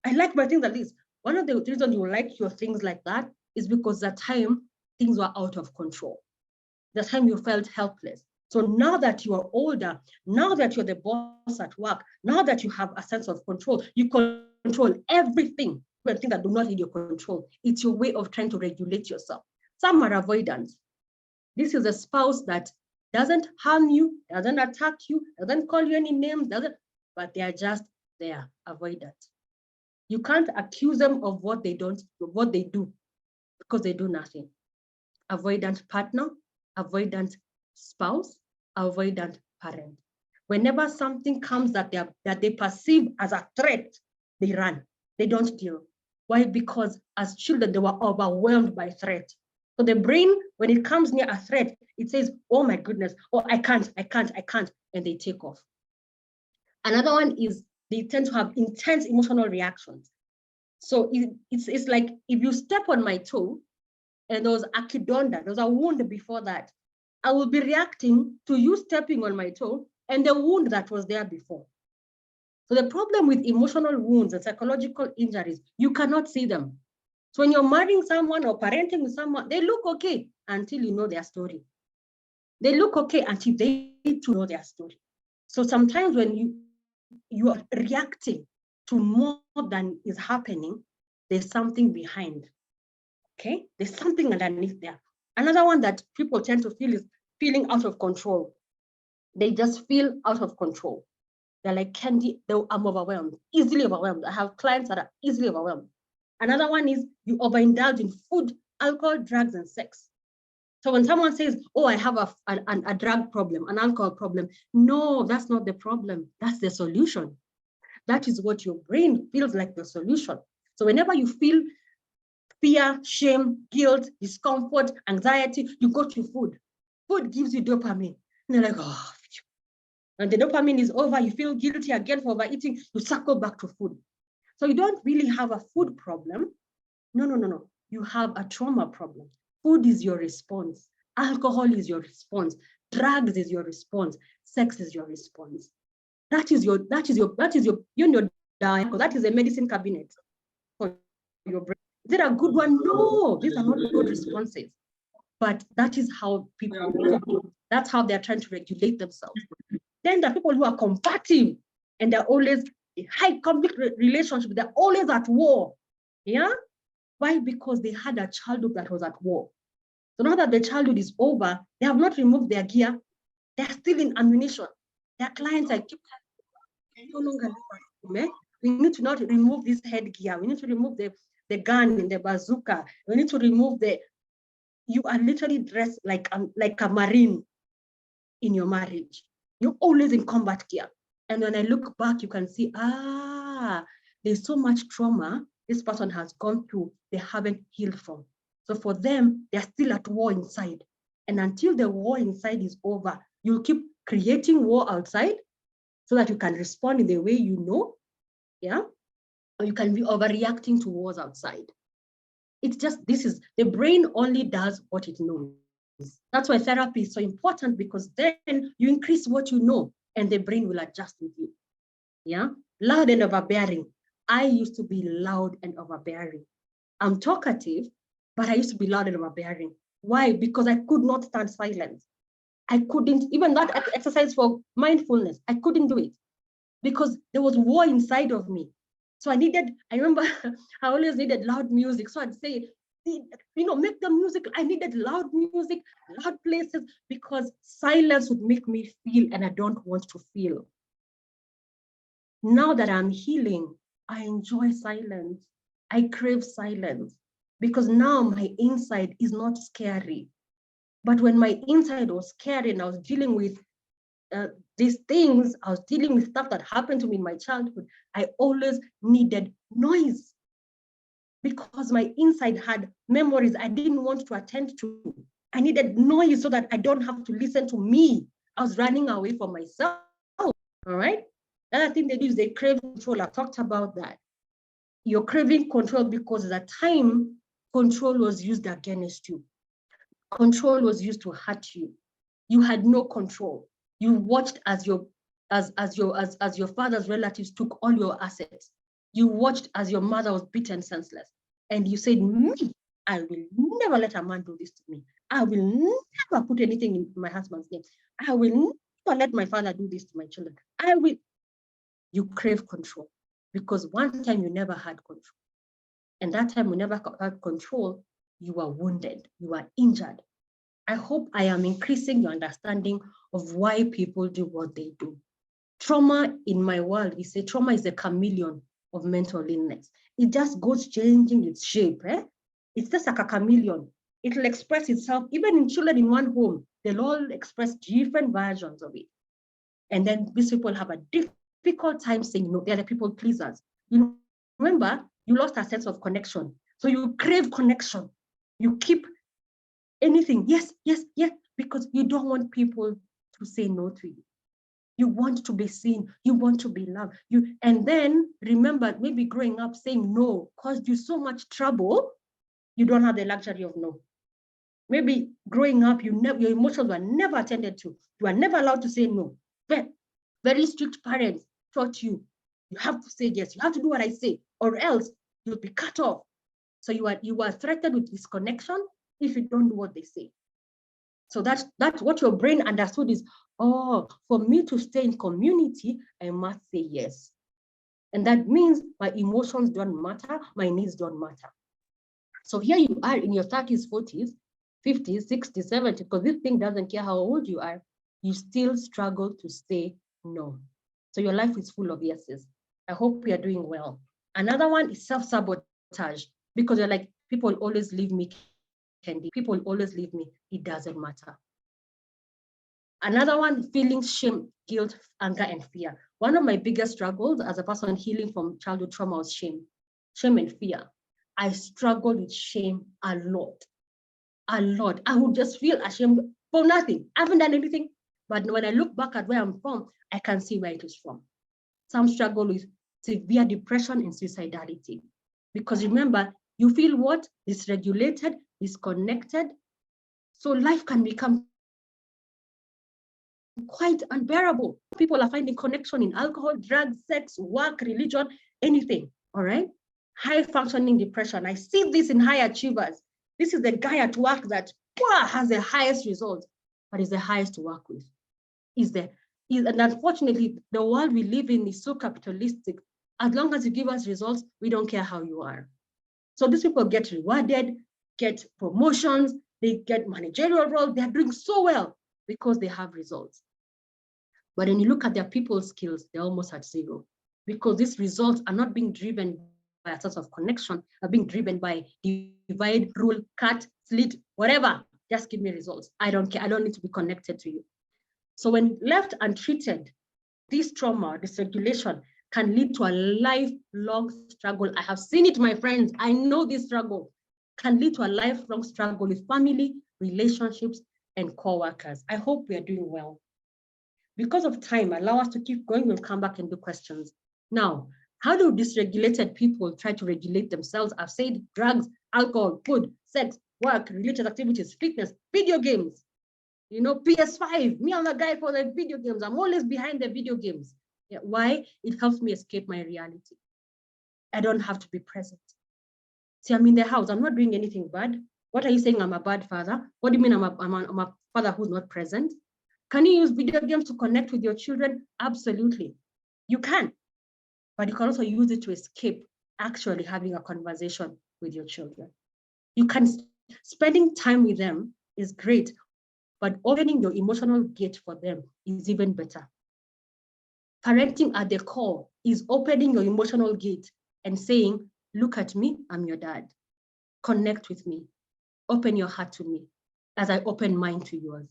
I like my things like this. One of the reasons you like your things like that is because that time things were out of control. The time you felt helpless. So now that you are older, now that you're the boss at work, now that you have a sense of control, you control everything. When things that do not need your control, it's your way of trying to regulate yourself. Some are avoidant. This is a spouse that doesn't harm you, doesn't attack you, doesn't call you any names, but they are just there, avoidant. You can't accuse them of what they do, because they do nothing. Avoidant partner, avoidant spouse, avoidant parent. Whenever something comes that they perceive as a threat, they run. They don't deal. Why? Because as children, they were overwhelmed by threat. So the brain, when it comes near a threat, it says, oh my goodness, oh, I can't, and they take off. Another one is they tend to have intense emotional reactions. So it's like if you step on my toe, and there was a kidonda, there was a wound before that, I will be reacting to you stepping on my toe and the wound that was there before. So the problem with emotional wounds and psychological injuries, you cannot see them. So when you're marrying someone or parenting with someone, they look okay until you know their story. They look okay until they need to know their story. So sometimes when you are reacting to more than is happening, there's something behind. Okay, there's something underneath there. Another one that people tend to feel is feeling out of control. They just feel out of control. They're like, Kendi, I'm overwhelmed, easily overwhelmed. I have clients that are easily overwhelmed. Another one is you overindulge in food, alcohol, drugs, and sex. So when someone says, oh, I have a drug problem, an alcohol problem, no, that's not the problem. That's the solution. That is what your brain feels like the solution. So whenever you feel fear, shame, guilt, discomfort, anxiety, you go to food. Food gives you dopamine. And you're like, oh, and the dopamine is over, you feel guilty again for overeating, you circle back to food. So you don't really have a food problem, No. You have a trauma problem. Food is your response. Alcohol is your response. Drugs is your response. Sex is your response. That is your diet, because that is a medicine cabinet for your brain. Is it a good one? No, these are not good responses. But that is how people, that's how they're trying to regulate themselves. Then there are people who are combative and they're always in high conflict relationship. They're always at war. Yeah? Why? Because they had a childhood that was at war. So now that the childhood is over, they have not removed their gear. They're still in ammunition. Their clients are no longer we need to not remove this headgear. We need to remove the gun and the bazooka. We need to remove you are literally dressed like a Marine in your marriage. You're always in combat gear. And when I look back, you can see, there's so much trauma this person has gone through, they haven't healed from. So for them, they're still at war inside. And until the war inside is over, you'll keep creating war outside so that you can respond in the way you know, yeah? Or you can be overreacting to wars outside. It's just, the brain only does what it knows. That's why therapy is so important, because then you increase what you know and the brain will adjust with you. Yeah, loud and overbearing. I used to be loud and overbearing. I'm talkative, but I used to be loud and overbearing. Why? Because I could not stand silence. I couldn't, even that exercise for mindfulness, I couldn't do it because there was war inside of me. So I remember I always needed loud music. So I'd say, make the music. I needed loud music, loud places, because silence would make me feel, and I don't want to feel. Now that I'm healing, I enjoy silence. I crave silence because now my inside is not scary. But when my inside was scary and I was dealing with these things, I was dealing with stuff that happened to me in my childhood, I always needed noise because my inside had memories I didn't want to attend to. I needed noise so that I don't have to listen to me. I was running away from myself, all right? Another thing they do is they crave control. I talked about that. You're craving control because at the time, control was used against you. Control was used to hurt you. You had no control. You watched as your father's relatives took all your assets. You watched as your mother was beaten senseless. And you said, me, I will never let a man do this to me. I will never put anything in my husband's name. I will never let my father do this to my children. You crave control because one time you never had control. And that time you never had control, you were wounded, you were injured. I hope I am increasing your understanding of why people do what they do. Trauma, in my world, we say trauma is a chameleon of mental illness. It just goes changing its shape. It's just like a chameleon. It will express itself, even in children in one home, they'll all express different versions of it. And then these people have a difficult time saying no. They're the people pleasers. You remember, you lost a sense of connection. So you crave connection. You keep anything, yes, because you don't want people to say no to you. You want to be seen, you want to be loved. And then remember, maybe growing up saying no caused you so much trouble, you don't have the luxury of no. Maybe growing up, your emotions were never attended to. You are never allowed to say no. Very strict parents taught you, you have to say yes, you have to do what I say, or else you'll be cut off. So you are threatened with disconnection if you don't do what they say. So that's what your brain understood is, for me to stay in community, I must say yes. And that means my emotions don't matter, my needs don't matter. So here you are in your 30s, 40s, 50s, 60s, 70s, because this thing doesn't care how old you are, you still struggle to say no. So your life is full of yeses. I hope we are doing well. Another one is self-sabotage, because you're like, people always leave me, Kendi. People always leave me. It doesn't matter. Another one, feeling shame, guilt, anger, and fear. One of my biggest struggles as a person healing from childhood trauma was shame and fear. I struggled with shame a lot. I would just feel ashamed for nothing. I haven't done anything. But when I look back at where I'm from, I can see where it is from. Some struggle with severe depression and suicidality. Because remember, You feel what? Dysregulated, disconnected. So life can become quite unbearable. People are finding connection in alcohol, drugs, sex, work, religion, anything, all right? High functioning depression. I see this in high achievers. This is the guy at work that has the highest results, but is the highest to work with. And unfortunately, the world we live in is so capitalistic. As long as you give us results, we don't care how you are. So these people get rewarded, get promotions, they get managerial roles, they're doing so well because they have results. But when you look at their people skills, they're almost at zero because these results are not being driven by a sense of connection, are being driven by divide, rule, cut, slit, whatever. Just give me results. I don't care. I don't need to be connected to you. So when left untreated, this trauma, dysregulation, can lead to a lifelong struggle. I have seen it, my friends. I know this struggle can lead to a lifelong struggle with family, relationships, and co-workers. I hope we are doing well. Because of time, allow us to keep going. We'll come back and do questions. Now, how do dysregulated people try to regulate themselves? I've said drugs, alcohol, food, sex, work, related activities, fitness, video games. You know, PS5, me, I'm a guy for the video games. I'm always behind the video games. Yeah, why? It helps me escape my reality. I don't have to be present. See, I'm in the house. I'm not doing anything bad. What are you saying? I'm a bad father? What do you mean I'm a father who's not present? Can you use video games to connect with your children? Absolutely. You can. But you can also use it to escape actually having a conversation with your children. You can, spending time with them is great, but opening your emotional gate for them is even better. Parenting at the core is opening your emotional gate and saying, look at me, I'm your dad. Connect with me. Open your heart to me as I open mine to yours.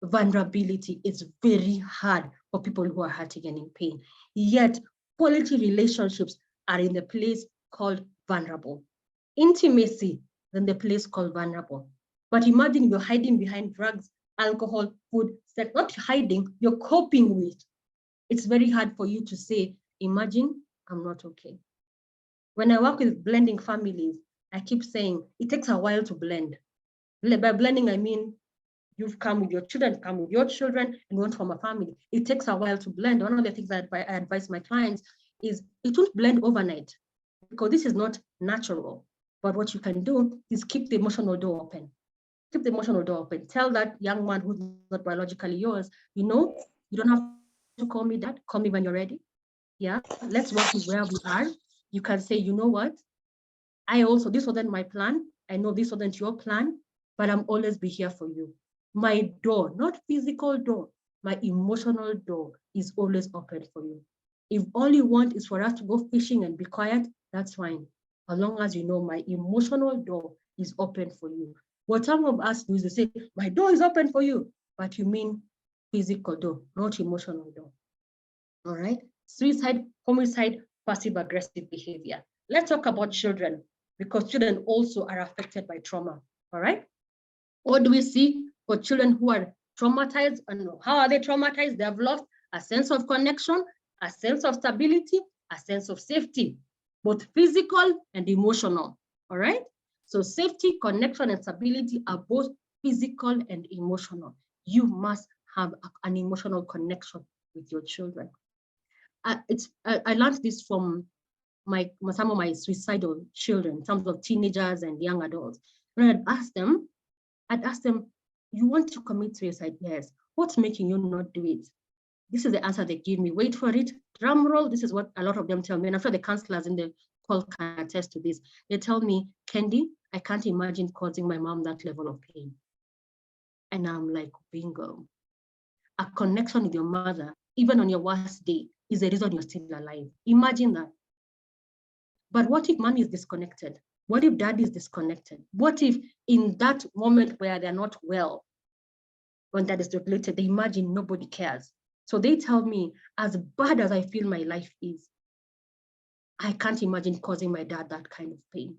Vulnerability is very hard for people who are hurting and in pain. Yet, quality relationships are in the place called vulnerable. Intimacy is in the place called vulnerable. But imagine you're hiding behind drugs, alcohol, food, sex, not hiding, you're coping with. It's very hard for you to say, imagine I'm not okay. When I work with blending families, I keep saying it takes a while to blend. By blending, I mean you've come with your children, and want from a family. It takes a while to blend. One of the things that I advise my clients is it won't blend overnight because this is not natural. But what you can do is keep the emotional door open. Keep the emotional door open. Tell that young man who's not biologically yours, you know, you don't have to call me dad. Call me when you're ready. Yeah, let's work with where we are. You can say, you know what? This wasn't my plan. I know this wasn't your plan, but I'm always be here for you. My door, not physical door, my emotional door is always open for you. If all you want is for us to go fishing and be quiet, that's fine. As long as you know my emotional door is open for you. What some of us do is they say, my door is open for you, but you mean physical door, not emotional door. All right? Suicide, homicide, passive-aggressive behavior. Let's talk about children because children also are affected by trauma. All right? What do we see for children who are traumatized? And how are they traumatized? They have lost a sense of connection, a sense of stability, a sense of safety, both physical and emotional. All right? So safety, connection, and stability are both physical and emotional. You must have an emotional connection with your children. I learned this from some of my suicidal children, some of teenagers and young adults. When I'd ask them, you want to commit suicide? Yes. What's making you not do it? This is the answer they give me. Wait for it. Drum roll. This is what a lot of them tell me. And I'm sure the counselors in the call can attest to this. They tell me, Kendi, I can't imagine causing my mom that level of pain. And I'm like, bingo. A connection with your mother, even on your worst day, is the reason you're still alive. Imagine that. But what if mommy is disconnected? What if dad is disconnected? What if in that moment where they're not well, when that is dysregulated, they imagine nobody cares? So they tell me, as bad as I feel my life is, I can't imagine causing my dad that kind of pain.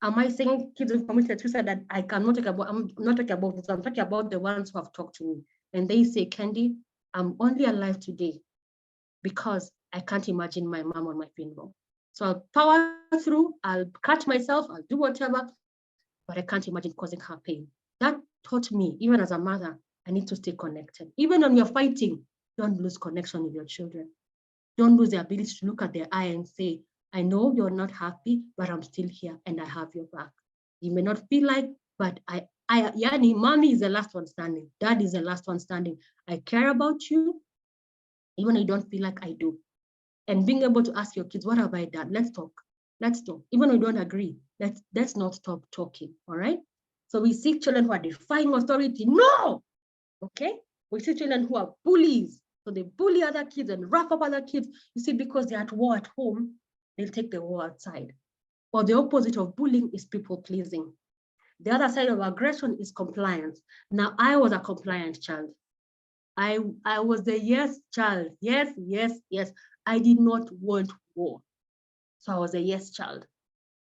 Am I saying kids who committed suicide that I'm not talking about this, I'm talking about the ones who have talked to me. And they say, Kendi, I'm only alive today because I can't imagine my mom on my funeral. So I'll power through, I'll catch myself, I'll do whatever, but I can't imagine causing her pain. That taught me, even as a mother, I need to stay connected. Even when you're fighting, don't lose connection with your children. Don't lose the ability to look at their eye and say, I know you're not happy, but I'm still here and I have your back. You may not feel like, but Yani, mommy is the last one standing. Dad is the last one standing. I care about you, even when you don't feel like I do. And being able to ask your kids, what have I done? Let's talk. Let's talk. Even when we don't agree, let's not stop talking, all right? So we see children who are defying authority. No! Okay? We see children who are bullies. So they bully other kids and rough up other kids. You see, because they're at war at home, they'll take the war outside. Or the opposite of bullying is people pleasing. The other side of aggression is compliance. Now, I was a compliant child. I was the yes child. Yes, yes, yes. I did not want war. So I was a yes child.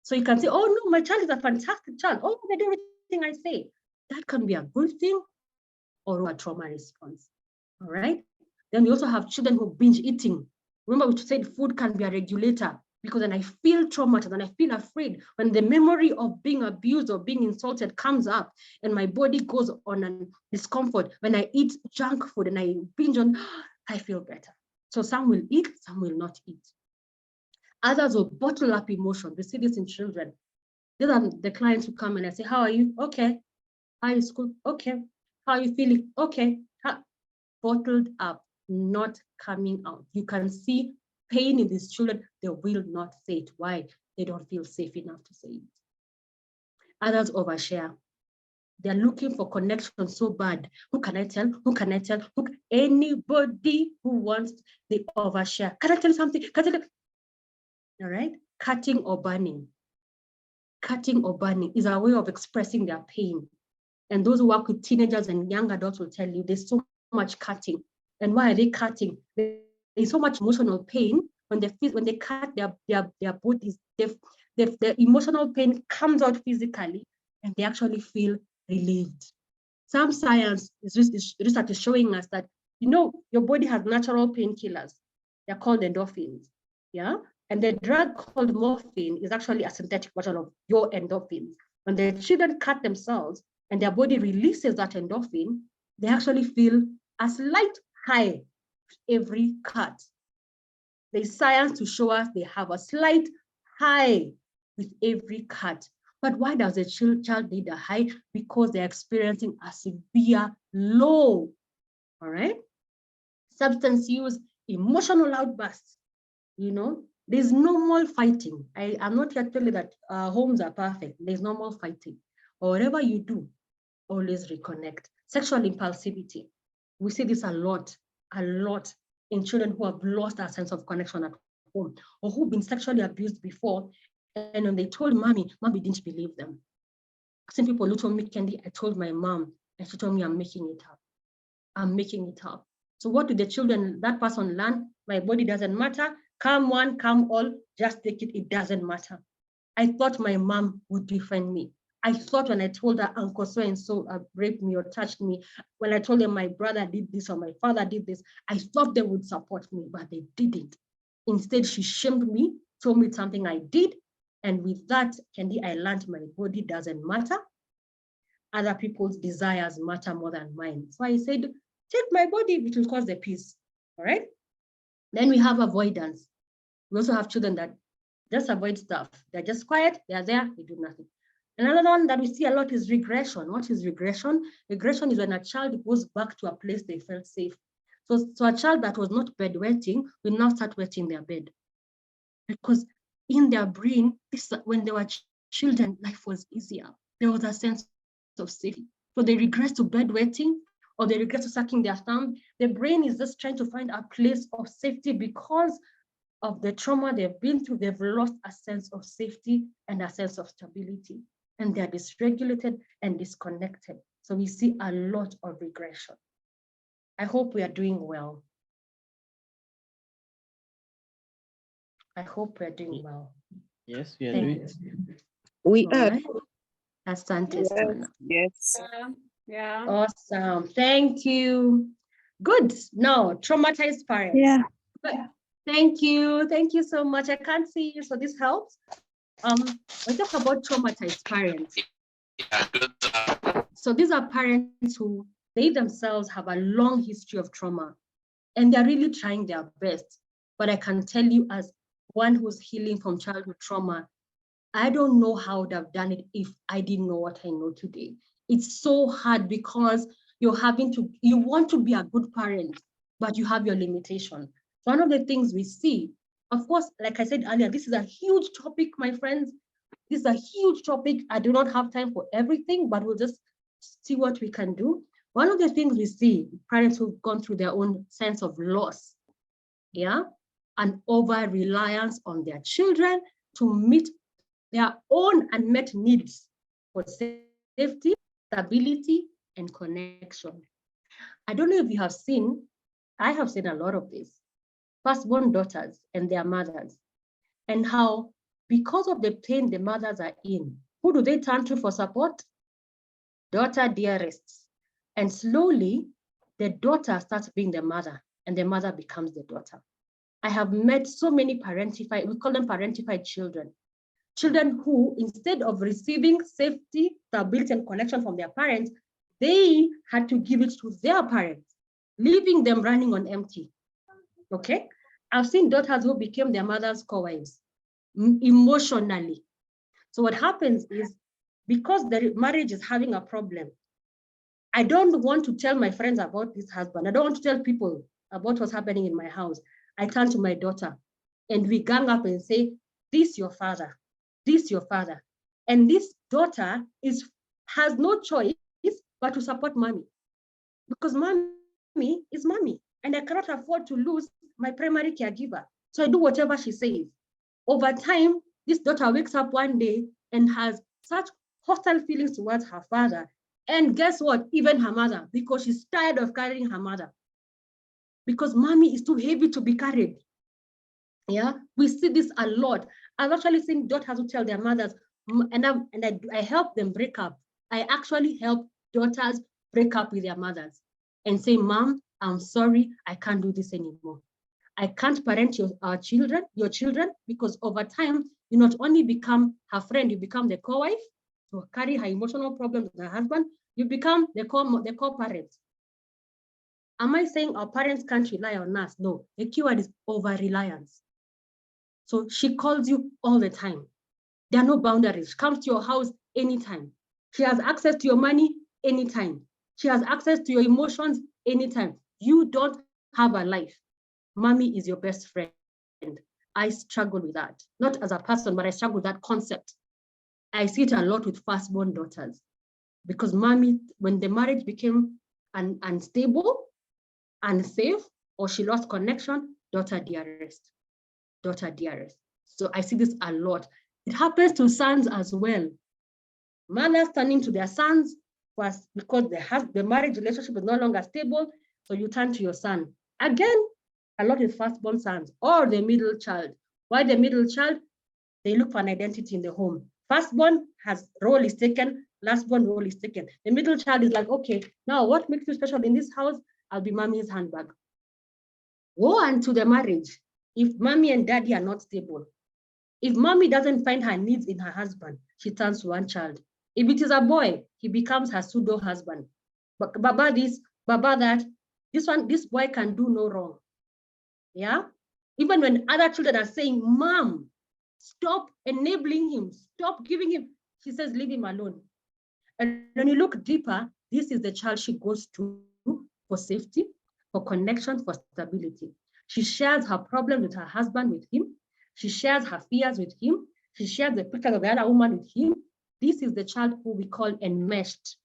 So you can say, oh no, my child is a fantastic child. Oh, they do everything I say. That can be a good thing or a trauma response. All right. Then we also have children who binge eating. Remember, we said food can be a regulator, because when I feel traumatized and I feel afraid, when the memory of being abused or being insulted comes up and my body goes on a discomfort, when I eat junk food and I binge on, I feel better. So some will eat, some will not eat. Others will bottle up emotion. We see this in children. These are the clients who come and I say, how are you? Okay. How are you school? Okay. How are you feeling? Okay. Bottled up, not coming out. You can see pain in these children. They will not say it. Why? They don't feel safe enough to say it. Others overshare. They're looking for connection so bad. Who can I tell? Who can I tell? Anybody who wants, they overshare. Can I tell you something? All right? Cutting or burning. Cutting or burning is a way of expressing their pain. And those who work with teenagers and young adults will tell you there's so much cutting. And why are they cutting? There's so much emotional pain when they cut their bodies. The emotional pain comes out physically, and they actually feel relieved. Some science research is showing us that, you know, your body has natural painkillers. They're called endorphins. Yeah. And the drug called morphine is actually a synthetic version of your endorphins. When the children cut themselves and their body releases that endorphin, they actually feel a slight high every cut. There's science to show us they have a slight high with every cut. But why does a child need a high? Because they're experiencing a severe low. All right? Substance use, emotional outbursts. You know, there's normal fighting. I'm not here to tell you that homes are perfect. There's normal fighting. Or whatever you do, always reconnect. Sexual impulsivity. We see this a lot in children who have lost a sense of connection at home or who've been sexually abused before. And when they told mommy didn't believe them. I've seen people who told me, Kendi, I told my mom, and she told me I'm making it up. I'm making it up. So what do the children, that person learn? My body doesn't matter. Come one, come all, just take it. It doesn't matter. I thought my mom would defend me. I thought when I told her uncle so-and-so raped me or touched me, when I told them my brother did this or my father did this, I thought they would support me, but they didn't. Instead, she shamed me, told me something I did. And with that, Kendi, I learned my body doesn't matter. Other people's desires matter more than mine. So I said, take my body, it will cause the peace. All right. Then we have avoidance. We also have children that just avoid stuff. They're just quiet, they're there, they do nothing. Another one that we see a lot is regression. What is regression? Regression is when a child goes back to a place they felt safe. So a child that was not bedwetting will now start wetting their bed. Because in their brain, when they were children, life was easier. There was a sense of safety. So they regress to bedwetting or they regress to sucking their thumb. The brain is just trying to find a place of safety because of the trauma they've been through. They've lost a sense of safety and a sense of stability. And they're dysregulated and disconnected. So we see a lot of regression. I hope we are doing well. I hope we're doing well. Yes, we are Thank doing. you. We All are. right. Asante sana. Yes. Yeah. Awesome. Thank you. Good. Now, traumatized parents. Yeah. Thank you. Thank you so much. I can't see you, so this helps. We talk about traumatized parents. So these are parents who they themselves have a long history of trauma, and they're really trying their best. But I can tell you, as one who's healing from childhood trauma, I don't know how I would have done it if I didn't know what I know today. It's so hard because you want to be a good parent, but you have your limitation. One of the things we see, of course, like I said earlier, this is a huge topic, my friends. This is a huge topic. I do not have time for everything, but we'll just see what we can do. One of the things we see, parents who've gone through their own sense of loss, yeah, and over-reliance on their children to meet their own unmet needs for safety, stability, and connection. I don't know if you have seen, I have seen a lot of this, firstborn daughters and their mothers, and how because of the pain the mothers are in, who do they turn to for support? Daughter dearests. And slowly, the daughter starts being the mother, and the mother becomes the daughter. I have met so many parentified, we call them parentified children. Children who, instead of receiving safety, stability, and connection from their parents, they had to give it to their parents, leaving them running on empty. Okay? I've seen daughters who became their mother's co-wives emotionally. So what happens is, because the marriage is having a problem, I don't want to tell my friends about this husband. I don't want to tell people about what's happening in my house. I turn to my daughter and we gang up and say, this your father, this your father. And this daughter has no choice but to support mommy, because mommy is mommy, and I cannot afford to lose my primary caregiver. So I do whatever she says. Over time, this daughter wakes up one day and has such hostile feelings towards her father. And guess what? Even her mother, because she's tired of carrying her mother. Because mommy is too heavy to be carried. Yeah, we see this a lot. I've actually seen daughters who tell their mothers, and I help them break up. I actually help daughters break up with their mothers and say, Mom, I'm sorry, I can't do this anymore. I can't parent your children, because over time, you not only become her friend, you become the co-wife, to carry her emotional problems with her husband, you become the co-parent. Am I saying our parents can't rely on us? No, the keyword is over-reliance. So she calls you all the time. There are no boundaries. She comes to your house anytime. She has access to your money anytime. She has access to your emotions anytime. You don't have a life. Mommy is your best friend. I struggle with that. Not as a person, but I struggle with that concept. I see it a lot with firstborn daughters, because mommy, when the marriage became unstable, unsafe, or she lost connection, daughter dearest, daughter dearest. So I see this a lot. It happens to sons as well. Mothers turning to their sons was because the marriage relationship is no longer stable, so you turn to your son. Again, a lot of firstborn sons or the middle child. Why the middle child? They look for an identity in the home. Firstborn role is taken, lastborn role is taken. The middle child is like, okay, now what makes you special in this house? I'll be mommy's handbag. Woe unto the marriage if mommy and daddy are not stable. If mommy doesn't find her needs in her husband, she turns to one child. If it is a boy, he becomes her pseudo husband. But Baba this, Baba that, this boy can do no wrong. Yeah? Even when other children are saying, Mom, stop enabling him, stop giving him, she says, leave him alone. And when you look deeper, this is the child she goes to for safety, for connection, for stability. She shares her problem with her husband with him. She shares her fears with him. She shares the pictures of the other woman with him. This is the child who we call enmeshed.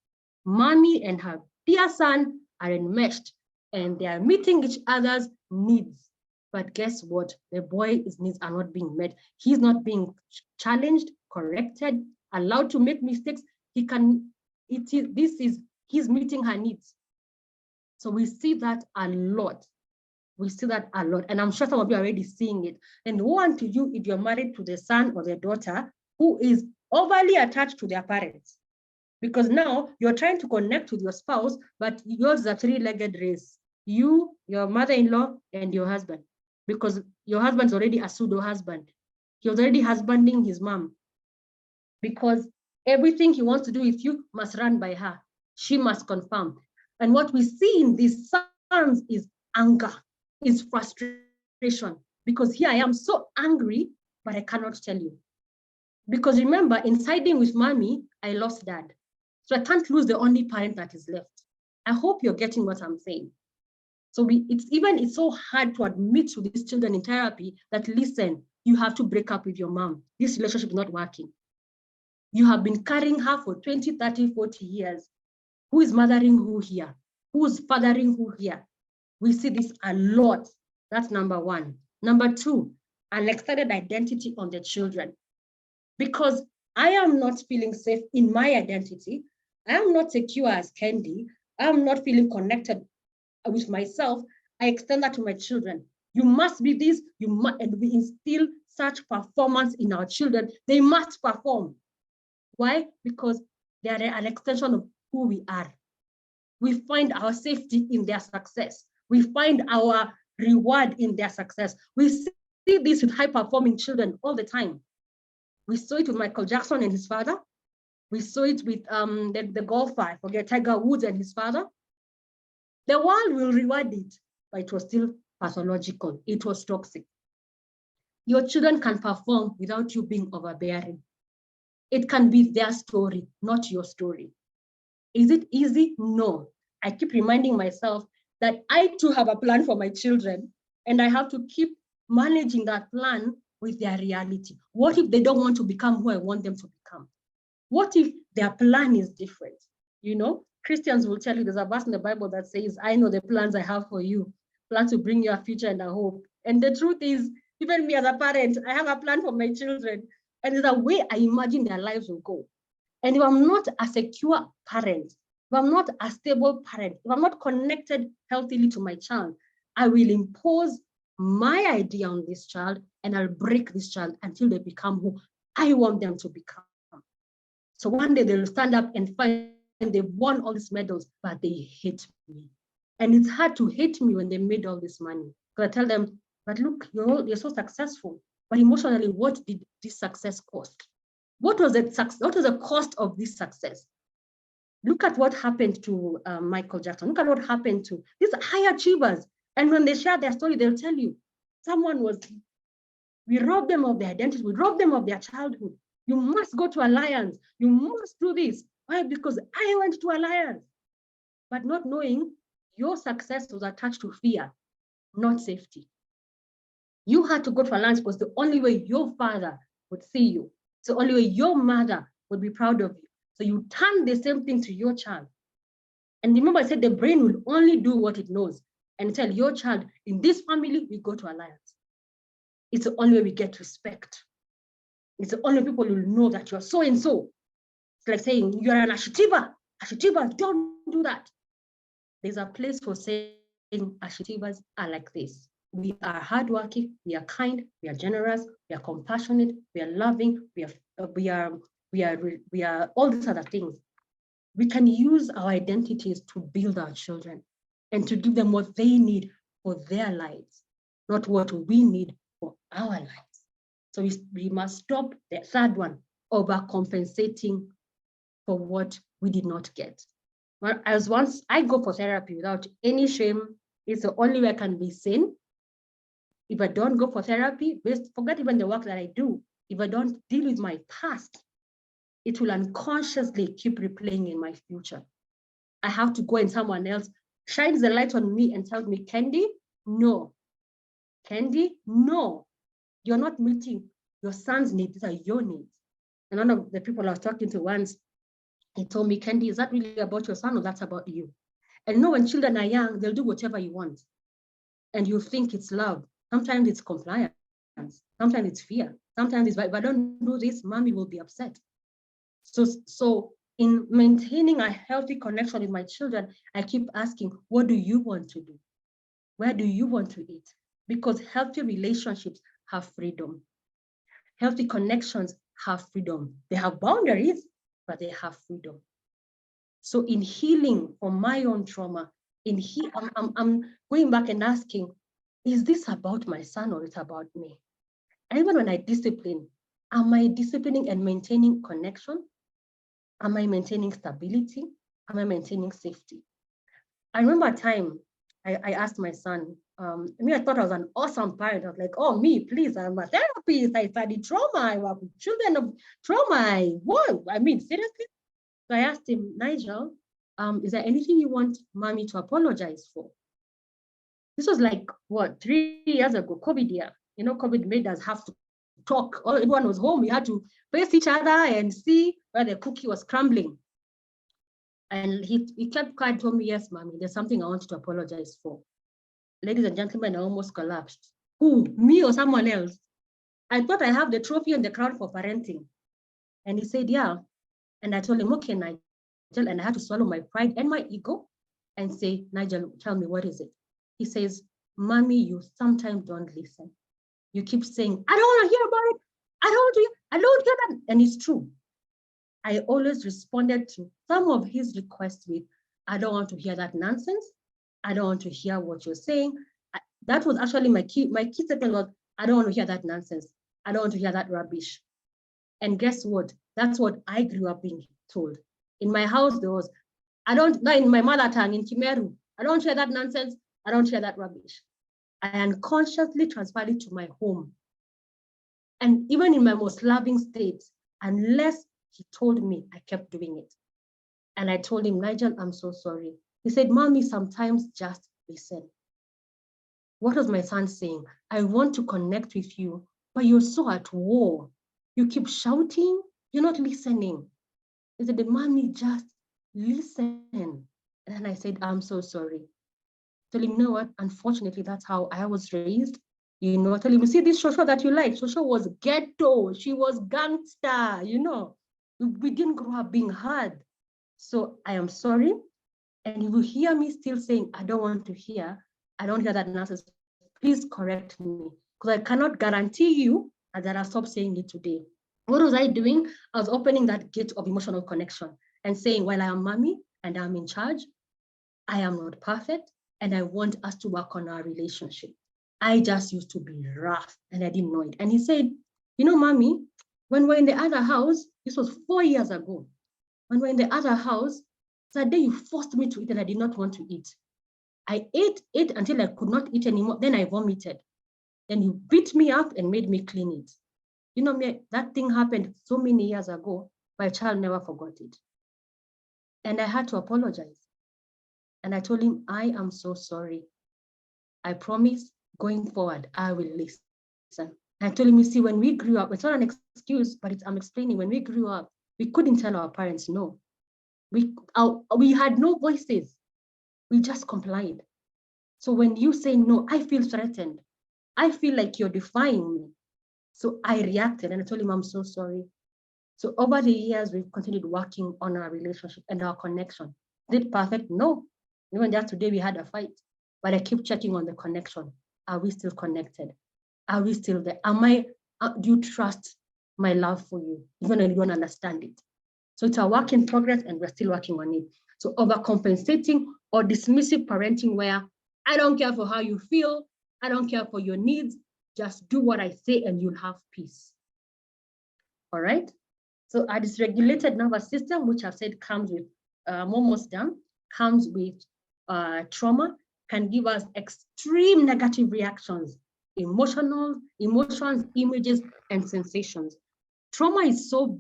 Mommy and her dear son are enmeshed, and they are meeting each other's needs. But guess what? The boy's needs are not being met. He's not being challenged, corrected, allowed to make mistakes. He's meeting her needs. So we see that a lot. We see that a lot. And I'm sure some of you are already seeing it. And woe unto you if you're married to the son or the daughter who is overly attached to their parents. Because now you're trying to connect with your spouse, but yours is a three-legged race. You, your mother-in-law, and your husband. because your husband's already a pseudo husband. He was already husbanding his mom, because everything he wants to do with you must run by her. She must confirm. And what we see in these sons is anger, is frustration, because here I am so angry, but I cannot tell you. Because remember, in siding with mommy, I lost dad. So I can't lose the only parent that is left. I hope you're getting what I'm saying. So it's so hard to admit to these children in therapy that, listen, you have to break up with your mom. This relationship is not working. You have been carrying her for 20, 30, 40 years. Who is mothering who here? Who's fathering who here? We see this a lot. That's number one. Number two, an extended identity on the children. Because I am not feeling safe in my identity. I am not secure as Kendi. I am not feeling connected with myself. I extend that to my children. You must be this, you must, and we instill such performance in our children. They must perform. Why? Because they are an extension of who we are. We find our safety in their success. We find our reward in their success. We see this with high-performing children all the time. We saw it with Michael Jackson and his father. We saw it with the golfer, I forget, Tiger Woods and his father. The world will reward it, but it was still pathological. It was toxic. Your children can perform without you being overbearing. It can be their story, not your story. Is it easy? No. I keep reminding myself that I too have a plan for my children, and I have to keep managing that plan with their reality. What if they don't want to become who I want them to become? What if their plan is different? You know, Christians will tell you there's a verse in the Bible that says, I know the plans I have for you, plans to bring you a future and a hope. And the truth is, even me as a parent, I have a plan for my children. And there's a way I imagine their lives will go. And if I'm not a secure parent, if I'm not a stable parent, if I'm not connected healthily to my child, I will impose my idea on this child, and I'll break this child until they become who I want them to become. So one day they'll stand up and find they've won all these medals, but they hate me. And it's hard to hate me when they made all this money. Because I tell them, but look, you're so successful. But emotionally, what did this success cost? What was the cost of this success? Look at what happened to Michael Jackson. Look at what happened to these high achievers. And when they share their story, they'll tell you, we robbed them of their identity. We robbed them of their childhood. You must go to Alliance. You must do this. Why? Because I went to Alliance. But not knowing your success was attached to fear, not safety. You had to go to Alliance because the only way your father would see you, it's the only way your mother would be proud of you. So you turn the same thing to your child. And remember, I said the brain will only do what it knows and tell your child, in this family, we go to Alliance. It's the only way we get respect. It's the only way people will know that you're so and so. It's like saying, you're an Ashitiva. Ashitiva, don't do that. There's a place for saying Ashitivas are like this. We are hardworking, we are kind, we are generous, we are compassionate, we are loving, we are all these other things. We can use our identities to build our children and to give them what they need for their lives, not what we need for our lives. So we must stop the third one, overcompensating for what we did not get. As once I go for therapy without any shame, it's the only way I can be seen. If I don't go for therapy, forget even the work that I do. If I don't deal with my past, it will unconsciously keep replaying in my future. I have to go and someone else shines the light on me and tells me, Kendi, no. Kendi, no. You're not meeting your son's needs, these are your needs. And one of the people I was talking to once, he told me, Kendi, is that really about your son or that's about you? And you know, when children are young, they'll do whatever you want. And you think it's love. Sometimes it's compliance. Sometimes it's fear. Sometimes it's, if I don't do this, mommy will be upset. So in maintaining a healthy connection with my children, I keep asking, what do you want to do? Where do you want to eat? Because healthy relationships have freedom. Healthy connections have freedom. They have boundaries, but they have freedom. So in healing from my own trauma, I'm going back and asking, is this about my son or it's about me? And even when I discipline, am I disciplining and maintaining connection? Am I maintaining stability? Am I maintaining safety? I remember a time I asked my son, I thought I was an awesome parent. I was like, oh, me, please, I'm a therapist. I studied trauma. I work with children of trauma. Seriously? So I asked him, Nigel, is there anything you want mommy to apologize for? This was like, 3 years ago, COVID year. COVID made us have to talk. Everyone was home. We had to face each other and see where the cookie was crumbling. And he kept quiet, told me, yes, mommy, there's something I want you to apologize for. Ladies and gentlemen, I almost collapsed. Who, me or someone else? I thought I have the trophy and the crown for parenting. And he said, yeah. And I told him, okay, Nigel. And I had to swallow my pride and my ego and say, Nigel, tell me, what is it? He says, mommy, you sometimes don't listen. You keep saying, I don't want to hear about it. I don't hear that. And it's true. I always responded to some of his requests with, I don't want to hear that nonsense. I don't want to hear what you're saying. That was actually my key statement was, I don't want to hear that nonsense. I don't want to hear that rubbish. And guess what? That's what I grew up being told. In my house, there was, in my mother tongue, in Kimeru, I don't hear that nonsense. I don't hear that rubbish. I unconsciously transferred it to my home. And even in my most loving state, unless he told me, I kept doing it. And I told him, Nigel, I'm so sorry. He said, mommy, sometimes just listen. What was my son saying? I want to connect with you, but you're so at war. You keep shouting, you're not listening. He said, mommy, just listen. And then I said, I'm so sorry. Tell him, you know what? Unfortunately, that's how I was raised. Tell him, you see this Shosho that you like? Shosho was ghetto. She was gangster, We didn't grow up being hard. So I am sorry. And if you hear me still saying, I don't want to hear, I don't hear that nonsense, please correct me. Because I cannot guarantee you that I'll stop saying it today. What was I doing? I was opening that gate of emotional connection and saying, while I am mommy and I'm in charge, I am not perfect. And I want us to work on our relationship. I just used to be rough and I didn't know it. And he said, mommy, when we're in the other house, this was 4 years ago. When we're in the other house, that day you forced me to eat and I did not want to eat. I ate until I could not eat anymore. Then I vomited. Then you beat me up and made me clean it. That thing happened so many years ago, my child never forgot it. And I had to apologize. And I told him, I am so sorry. I promise going forward, I will listen. I told him, you see, when we grew up, it's not an excuse, but I'm explaining, when we grew up, we couldn't tell our parents no. We had no voices. We just complied. So when you say no, I feel threatened. I feel like you're defying me. So I reacted and I told him, I'm so sorry. So over the years, we've continued working on our relationship and our connection. Is it perfect? No. Even just today, we had a fight. But I keep checking on the connection. Are we still connected? Are we still there? Do you trust my love for you, even when you don't understand it? So it's a work in progress and we're still working on it. So overcompensating or dismissive parenting where I don't care for how you feel, I don't care for your needs, just do what I say and you'll have peace. All right? So our dysregulated nervous system, which I've said comes with, almost done, comes with trauma, can give us extreme negative reactions, emotions, images, and sensations. Trauma is so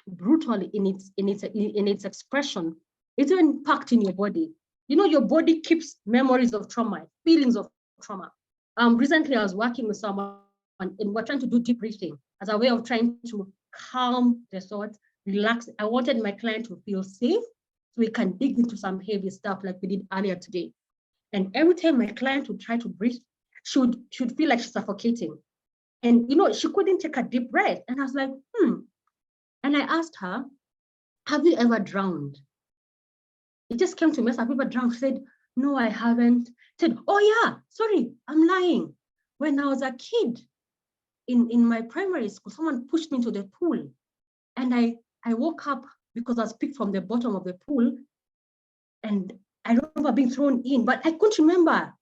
brutal in its expression. It's an impact in your body. Your body keeps memories of trauma, feelings of trauma. Recently, I was working with someone and we're trying to do deep breathing as a way of trying to calm the thoughts, relax. I wanted my client to feel safe so we can dig into some heavy stuff like we did earlier today. And every time my client would try to breathe, she would feel like she's suffocating. And she couldn't take a deep breath. And I was like, And I asked her, have you ever drowned? It just came to me, have you ever drowned? She said, no, I haven't. I said, oh yeah, sorry, I'm lying. When I was a kid in my primary school, someone pushed me into the pool. And I woke up because I was picked from the bottom of the pool. And I remember being thrown in, but I couldn't remember.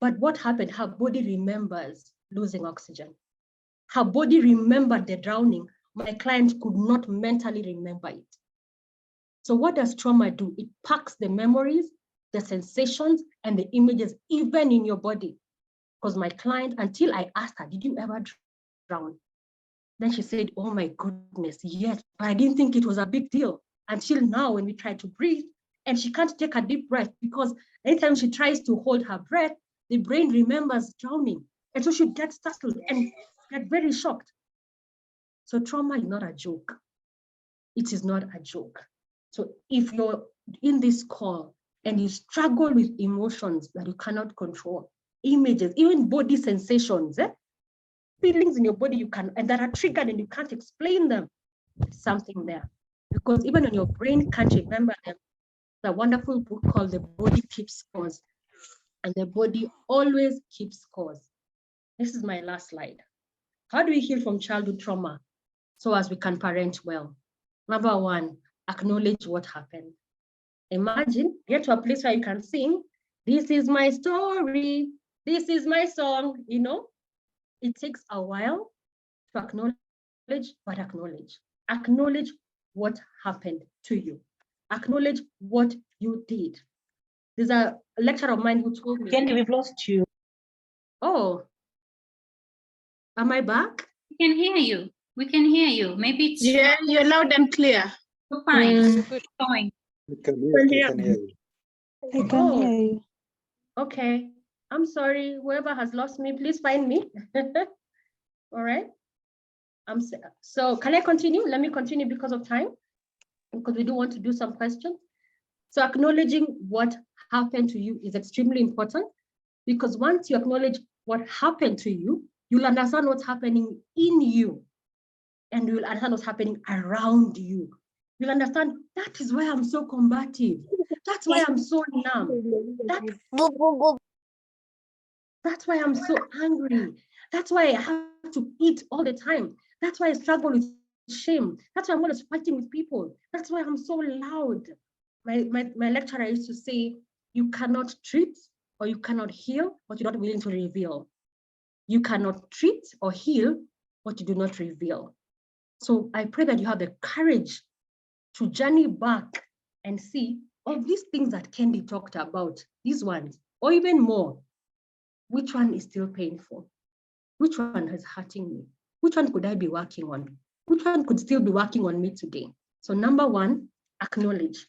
But what happened? Her body remembers losing oxygen. Her body remembered the drowning. My client could not mentally remember it. So what does trauma do? It packs the memories, the sensations, and the images, even in your body. Because my client, until I asked her, did you ever drown? Then she said, oh my goodness, yes, but I didn't think it was a big deal. Until now, when we try to breathe, and she can't take a deep breath because anytime she tries to hold her breath, the brain remembers drowning. And so she gets startled and get very shocked. So trauma is not a joke. It is not a joke. So if you're in this call and you struggle with emotions that you cannot control, images, even body sensations, feelings in your body you can, and that are triggered and you can't explain them, there's something there. Because even when your brain can't remember them, the wonderful book called The Body Keeps Scores, and the body always keeps scores. This is my last slide. How do we heal from childhood trauma so as we can parent well? Number one, acknowledge what happened. Imagine, get to a place where you can sing, this is my story, this is my song, you know? It takes a while to acknowledge, but acknowledge. Acknowledge what happened to you. Acknowledge what you did. There's a lecturer of mine who told me. Kendi, we've lost you. Oh, am I back? We can hear you. We can hear you. Maybe it's Yeah, you're loud and clear. fine. Good going. We can hear you. I can hear you. Okay. I'm sorry. Whoever has lost me, please find me. All right. So can I continue? Let me continue because of time, because we do want to do some questions. So acknowledging what happened to you is extremely important, because once you acknowledge what happened to you, you'll understand what's happening in you, and you'll understand what's happening around you. You'll understand that is why I'm so combative. That's why I'm so numb. That's why I'm so angry. That's why I have to eat all the time. That's why I struggle with shame. That's why I'm always fighting with people. That's why I'm so loud. My lecturer used to say, you cannot treat or you cannot heal what you're not willing to reveal. You cannot treat or heal what you do not reveal. So I pray that you have the courage to journey back and see all these things that Kendi talked about, these ones, or even more. Which one is still painful? Which one is hurting me? Which one could I be working on? Which one could still be working on me today? So number one, acknowledge.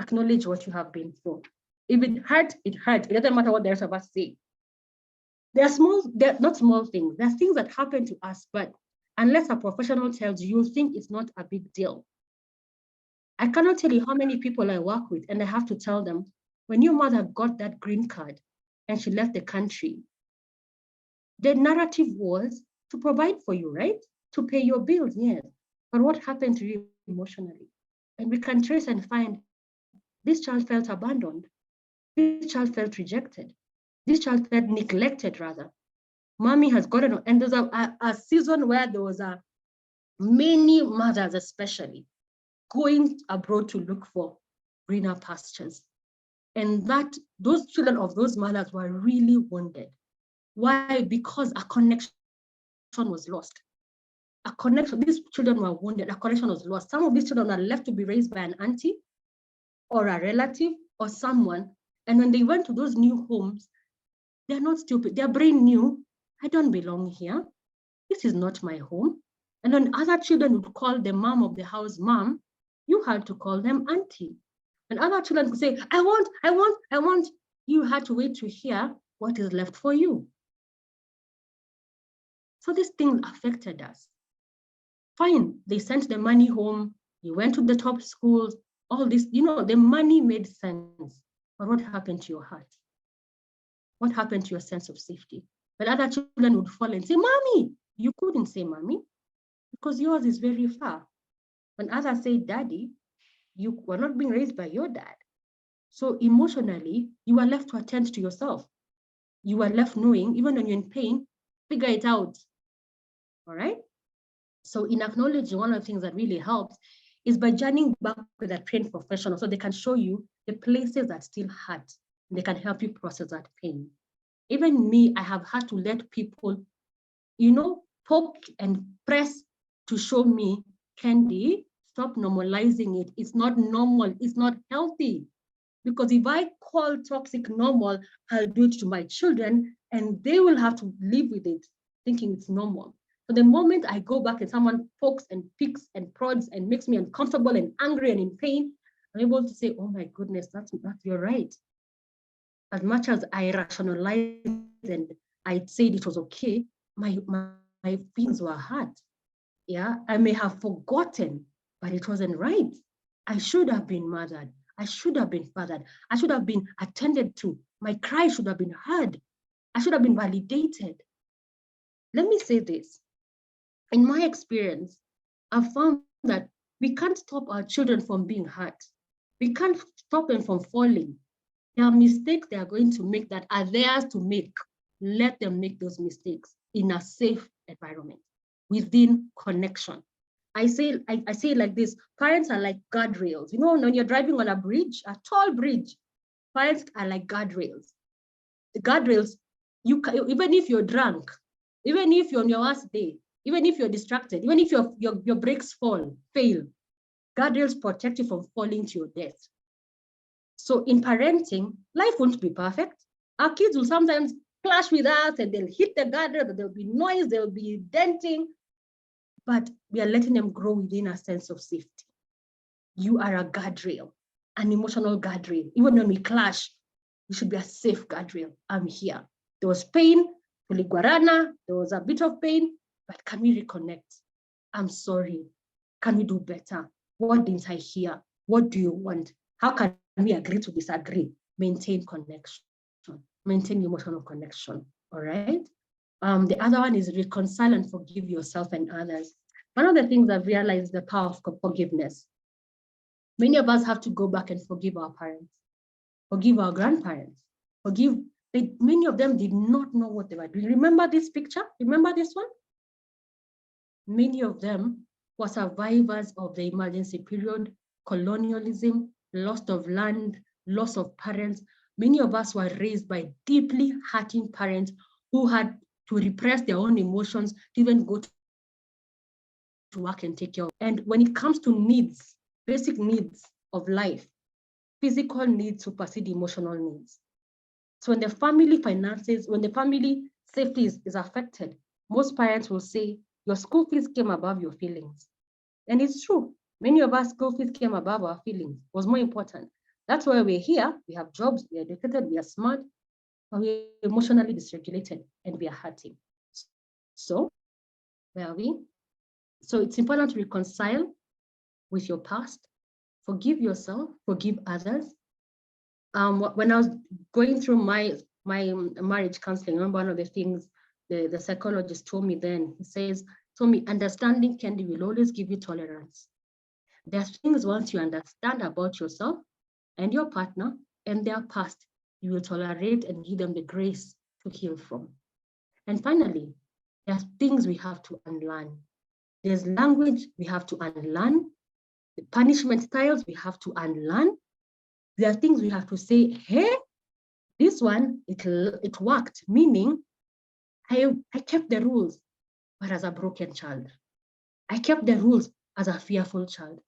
Acknowledge what you have been through. If it hurt, it hurt. It doesn't matter what the rest of us say. They're not small things. There's things that happen to us, but unless a professional tells you, you'll think it's not a big deal. I cannot tell you how many people I work with, and I have to tell them, when your mother got that green card and she left the country, the narrative was to provide for you, right? To pay your bills, yes. But what happened to you emotionally? And we can trace and find this child felt abandoned. This child felt rejected. This child felt neglected, rather. Mommy has gotten, and there's a season where there was many mothers, especially, going abroad to look for greener pastures. And those children of those mothers were really wounded. Why? Because a connection was lost. A connection, these children were wounded, a connection was lost. Some of these children are left to be raised by an auntie or a relative or someone. And when they went to those new homes, they're not stupid. Their brain knew, I don't belong here. This is not my home. And when other children would call the mom of the house mom, you had to call them auntie. And other children could say, I want. You had to wait to hear what is left for you. So these things affected us. Fine, they sent the money home. You went to the top schools, all this, the money made sense. But what happened to your heart? What happened to your sense of safety? But other children would fall and say, Mommy, you couldn't say Mommy because yours is very far. When others say Daddy, you were not being raised by your dad. So emotionally, you are left to attend to yourself. You are left knowing, even when you're in pain, figure it out. All right? So in acknowledging, one of the things that really helps is by journeying back with a trained professional so they can show you the places that still hurt and they can help you process that pain. Even me, I have had to let people, poke and press to show me, Kendi, stop normalizing it. It's not normal. It's not healthy. Because if I call toxic normal, I'll do it to my children and they will have to live with it, thinking it's normal. So the moment I go back and someone pokes and picks and prods and makes me uncomfortable and angry and in pain, I'm able to say, oh my goodness, that's you're right. As much as I rationalized and I said it was okay, my feelings were hurt. Yeah, I may have forgotten, but it wasn't right. I should have been mothered. I should have been fathered. I should have been attended to. My cry should have been heard. I should have been validated. Let me say this. In my experience, I've found that we can't stop our children from being hurt. We can't stop them from falling. There are mistakes they are going to make that are theirs to make. Let them make those mistakes in a safe environment, within connection. I say it like this: parents are like guardrails. When you're driving on a bridge, a tall bridge, parents are like guardrails. The guardrails, even if you're drunk, even if you're on your worst day, even if you're distracted, even if your brakes fail, guardrails protect you from falling to your death. So in parenting, life won't be perfect. Our kids will sometimes clash with us and they'll hit the guardrail, there'll be noise, there'll be denting, but we are letting them grow within a sense of safety. You are a guardrail, an emotional guardrail. Even when we clash, we should be a safe guardrail. I'm here. There was pain, Guarana, there was a bit of pain, but can we reconnect? I'm sorry. Can we do better? What didn't I hear? What do you want? How can we agree to disagree? Maintain connection, maintain emotional connection, all right? The other one is reconcile and forgive yourself and others. One of the things I've realized is the power of forgiveness. Many of us have to go back and forgive our parents, forgive our grandparents, many of them did not know what they were doing. Remember this picture? Remember this one? Many of them were survivors of the emergency period, colonialism, loss of land, loss of parents. Many of us were raised by deeply hurting parents who had to repress their own emotions to even go to work and take care of. And when it comes to needs, basic needs of life, physical needs supersede emotional needs. So when the family finances, when the family safety is affected, most parents will say, your school fees came above your feelings. And it's true. Many of us school fees came above our feelings. It was more important. That's why we're here. We have jobs, we're educated, we are smart, but we're emotionally dysregulated and we are hurting. So where are we? So it's important to reconcile with your past, forgive yourself, forgive others. When I was going through my marriage counseling, I remember one of the things the psychologist told me then, he told me, understanding Kendi will always give you tolerance. There are things once you understand about yourself and your partner and their past, you will tolerate and give them the grace to heal from. And finally, there are things we have to unlearn. There's language we have to unlearn. The punishment styles we have to unlearn. There are things we have to say, hey, this one, it worked, meaning I kept the rules, but as a broken child. I kept the rules as a fearful child.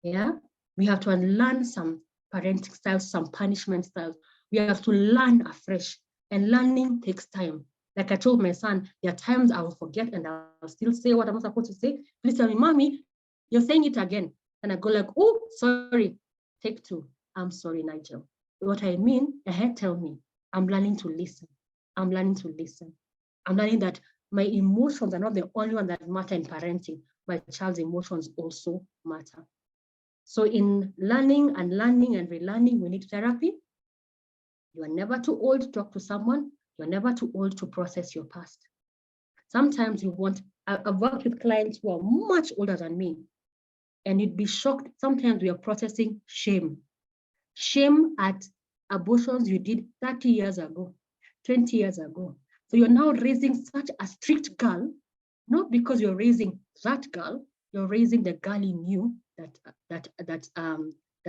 Yeah, we have to unlearn some parenting styles, some punishment styles. We have to learn afresh, and learning takes time. Like I told my son, there are times I will forget and I'll still say what I'm not supposed to say. Please tell me, mommy, you're saying it again. And I go like, oh, sorry, take two. I'm sorry, Nigel. What I mean, tell me. I'm learning to listen. I'm learning to listen. I'm learning that my emotions are not the only one that matter in parenting. My child's emotions also matter. So in learning and relearning, we need therapy. You are never too old to talk to someone. You're never too old to process your past. Sometimes I've worked with clients who are much older than me, and you'd be shocked. Sometimes we are processing shame. Shame at abortions you did 30 years ago, 20 years ago. So you're now raising such a strict girl, not because you're raising that girl, you're raising the girl in you that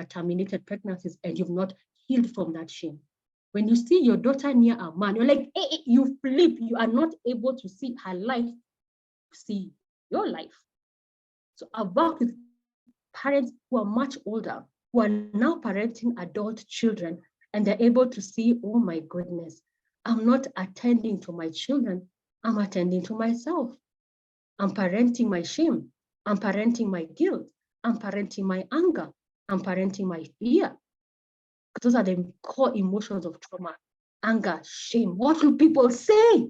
terminated pregnancies, and you've not healed from that shame. When you see your daughter near a man, you're like, hey, you flip. You are not able to see her life, see your life. So I've worked with parents who are much older, who are now parenting adult children, and they're able to see, oh my goodness, I'm not attending to my children, I'm attending to myself. I'm parenting my shame, I'm parenting my guilt, I'm parenting my anger, I'm parenting my fear. Those are the core emotions of trauma: anger, shame. What will people say?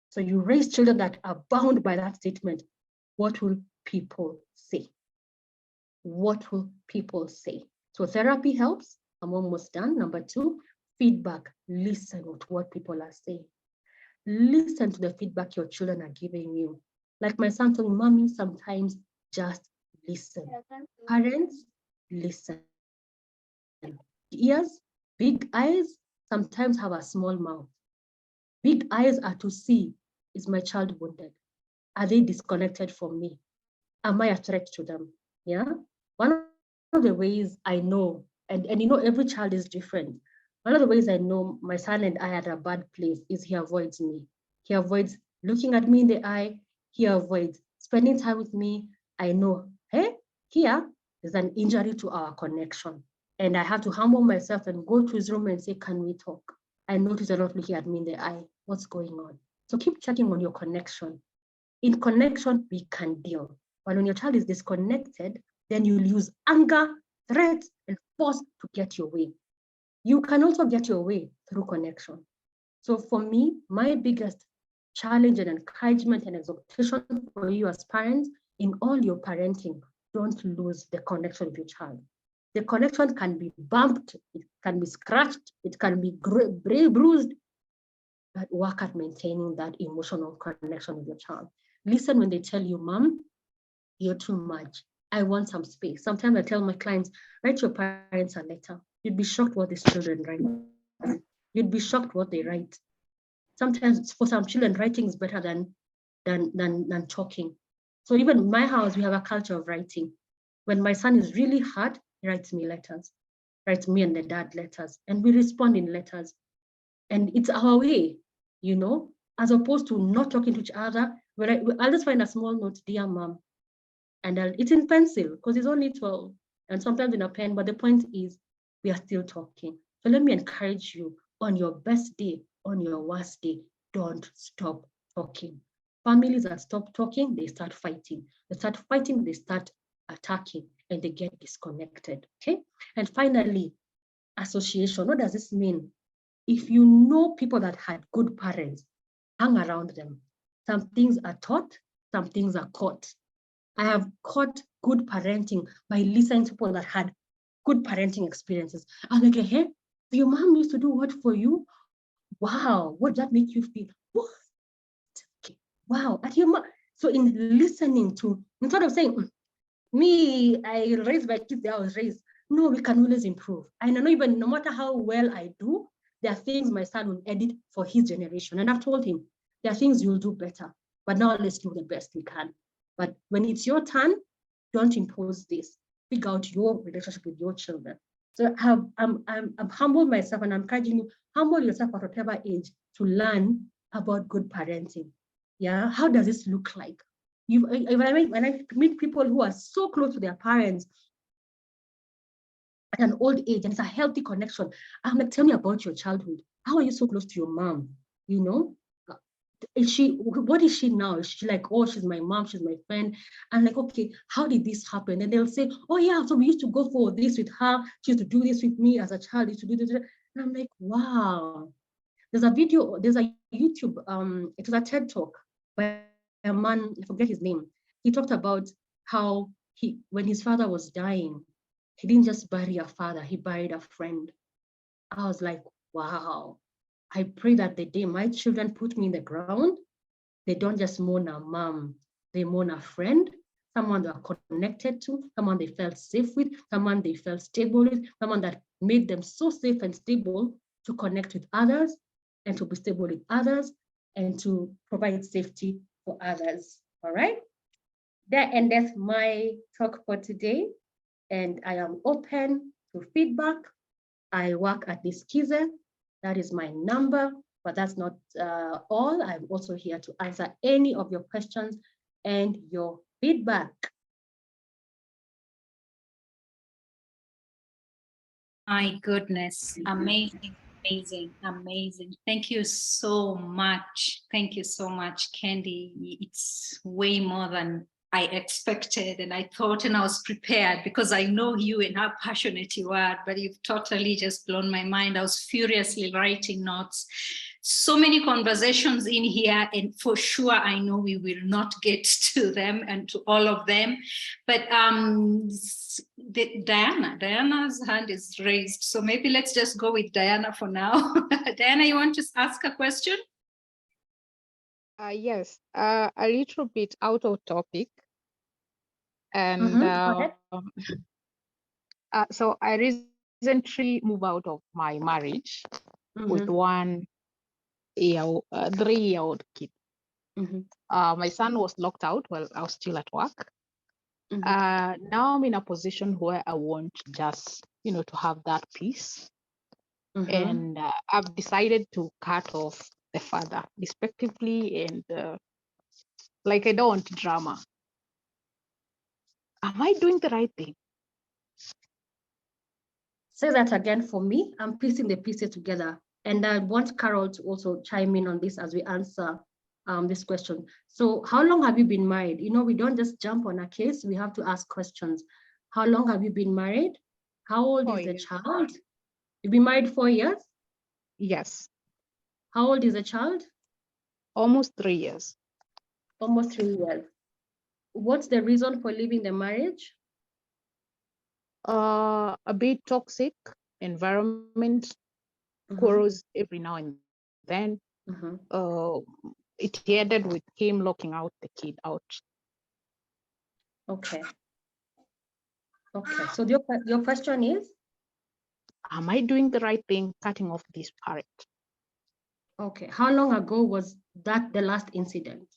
So you raise children that are bound by that statement. What will people say? What will people say? So therapy helps. I'm almost done. Number 2, feedback. Listen to what people are saying. Listen to the feedback your children are giving you. Like my son told me, Mommy, sometimes just listen. Parents, listen. Ears, big eyes, sometimes have a small mouth. Big eyes are to see, is my child wounded? Are they disconnected from me? Am I a threat to them? Yeah. One of the ways I know, and every child is different. One of the ways I know my son and I are at a bad place is he avoids me. He avoids looking at me in the eye. He avoids spending time with me. I know, hey, here is an injury to our connection. And I have to humble myself and go to his room and say, can we talk? I notice you're not looking at me in the eye. What's going on? So keep checking on your connection. In connection, we can deal. But when your child is disconnected, then you'll use anger, threat, and force to get your way. You can also get your way through connection. So for me, my biggest challenge and encouragement and exhortation for you as parents, in all your parenting, don't lose the connection with your child. The connection can be bumped, it can be scratched, it can be bruised, but work at maintaining that emotional connection with your child. Listen when they tell you, Mom, you're too much. I want some space. Sometimes I tell my clients, write your parents a letter. You'd be shocked what these children write. You'd be shocked what they write. Sometimes for some children, writing is better than talking. So even in my house, we have a culture of writing. When my son is really hard, he writes me letters, writes me and the dad letters, and we respond in letters. And it's our way, as opposed to not talking to each other. I'll just find a small note, dear Mom, and it's in pencil because it's only 12, and sometimes in a pen, but the point is we are still talking. So let me encourage you, on your best day, on your worst day, don't stop talking. Families that stop talking, they start fighting. They start fighting, they start attacking, and they get disconnected, okay? And finally, association. What does this mean? If you know people that had good parents, hang around them. Some things are taught, some things are caught. I have caught good parenting by listening to people that had good parenting experiences. I'm like, hey, your mom used to do what for you? Wow, what did that make you feel? What? Okay. Wow, at your mom. So in listening to, instead of saying, me, I raised my kids, I was raised. No, we can always improve. I know even no matter how well I do, there are things my son will edit for his generation. And I've told him, there are things you'll do better, but now let's do the best we can. But when it's your turn, don't impose this. Figure out your relationship with your children. So I'm humbled myself, and I'm encouraging you, humble yourself at whatever age to learn about good parenting. Yeah, how does this look like? When I meet people who are so close to their parents at an old age, and it's a healthy connection, I'm like, tell me about your childhood. How are you so close to your mom? What is she now? Is she like, oh, she's my mom, she's my friend? I'm like, okay, how did this happen? And they'll say, oh yeah, so we used to go for this with her. She used to do this with me as a child, used to do this. And I'm like, wow. There's a video, there's a YouTube, it was a TED talk by a man, I forget his name. He talked about how when his father was dying, he didn't just bury a father, he buried a friend. I was like, wow. I pray that the day my children put me in the ground, they don't just mourn a mom, they mourn a friend, someone they are connected to, someone they felt safe with, someone they felt stable with, someone that made them so safe and stable to connect with others and to be stable with others and to provide safety for others. All right? That ends my talk for today. And I am open to feedback. I work at Niskize. That is my number, but that's not all. I'm also here to answer any of your questions and your feedback. My goodness, amazing, amazing, amazing. Thank you so much. Thank you so much, Kendi. It's way more than I expected and I thought, and I was prepared because I know you and how passionate you are, but you've totally just blown my mind. I was furiously writing notes. So many conversations in here, and for sure, I know we will not get to them and to all of them. But Diana's hand is raised. So maybe let's just go with Diana for now. Diana, you want to ask a question? Yes, a little bit out of topic. And so I recently moved out of my marriage with 1 year, 3-year-old kid. My son was locked out while I was still at work. Now I'm in a position where I want just, to have that peace. And I've decided to cut off the father respectively, and like I don't want drama. Am I doing the right thing? Say that again for me. I'm piecing the pieces together. And I want Carol to also chime in on this as we answer this question. So how long have you been married? We don't just jump on a case. We have to ask questions. How long have you been married? How old 4 is the years. child? You've been married 4 years? Yes. How old is the child? Almost 3 years. Almost 3 years. What's the reason for leaving the marriage? A bit toxic environment, quarrels every now and then. It ended with him locking out the kid out. Okay. Okay. So your question is? Am I doing the right thing, cutting off this parent? Okay. How long ago was that the last incident?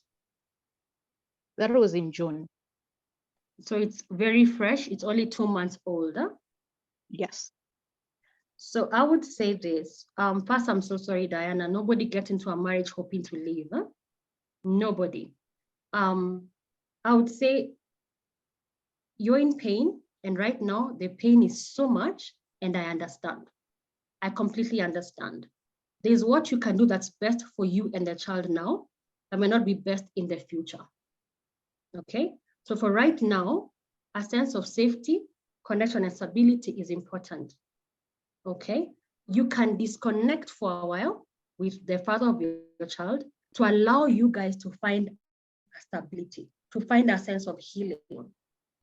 That was in June. So it's very fresh. It's only 2 months old. Huh? Yes. So I would say this. First, I'm so sorry, Diana. Nobody gets into a marriage hoping to leave. Huh? Nobody. I would say you're in pain. And right now, the pain is so much. And I understand. I completely understand. There's what you can do that's best for you and the child now that may not be best in the future. Okay? So for right now, a sense of safety, connection, and stability is important. Okay? You can disconnect for a while with the father of your child to allow you guys to find stability, to find a sense of healing.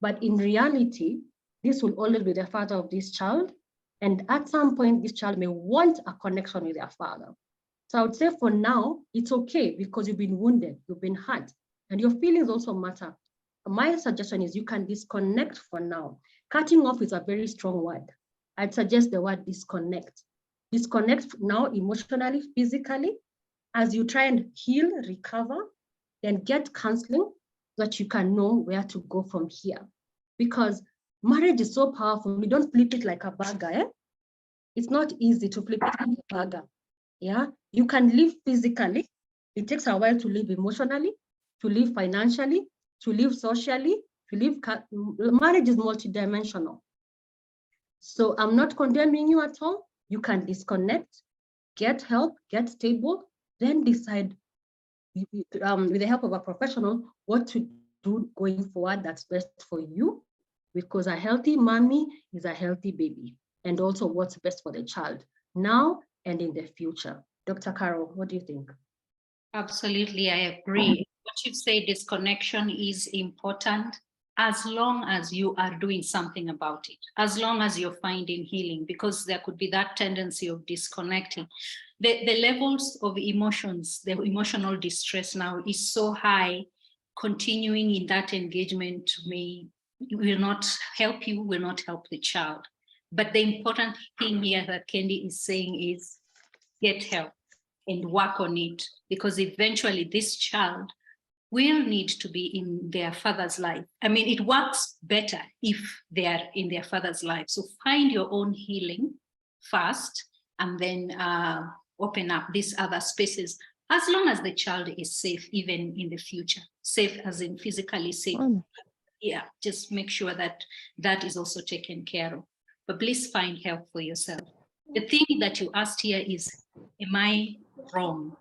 But in reality, this will always be the father of this child. And at some point, this child may want a connection with their father. So I would say for now, it's okay because you've been wounded, you've been hurt, and your feelings also matter. My suggestion is you can disconnect for now. Cutting off is a very strong word. I'd suggest the word disconnect. Disconnect now emotionally, physically, as you try and heal, recover, then get counseling so that you can know where to go from here. Because marriage is so powerful. We don't flip it like a burger. Eh? It's not easy to flip it like a burger. Yeah, you can live physically. It takes a while to live emotionally, to live financially, to live socially, to live. Marriage is multidimensional. So I'm not condemning you at all. You can disconnect, get help, get stable, then decide with the help of a professional what to do going forward that's best for you, because a healthy mommy is a healthy baby, and also what's best for the child now and in the future. Dr. Carol, what do you think? Absolutely, I agree. What you say, disconnection is important as long as you are doing something about it, as long as you're finding healing, because there could be that tendency of disconnecting. The levels of emotions, the emotional distress now is so high, continuing in that engagement will not help you, will not help the child. But the important thing here that Kendi is saying is get help and work on it, because eventually this child will need to be in their father's life. I mean, it works better if they are in their father's life. So find your own healing first, and then open up these other spaces, as long as the child is safe, even in the future. Safe as in physically safe. Yeah, just make sure that that is also taken care of. But please find help for yourself. The thing that you asked here is, am I wrong?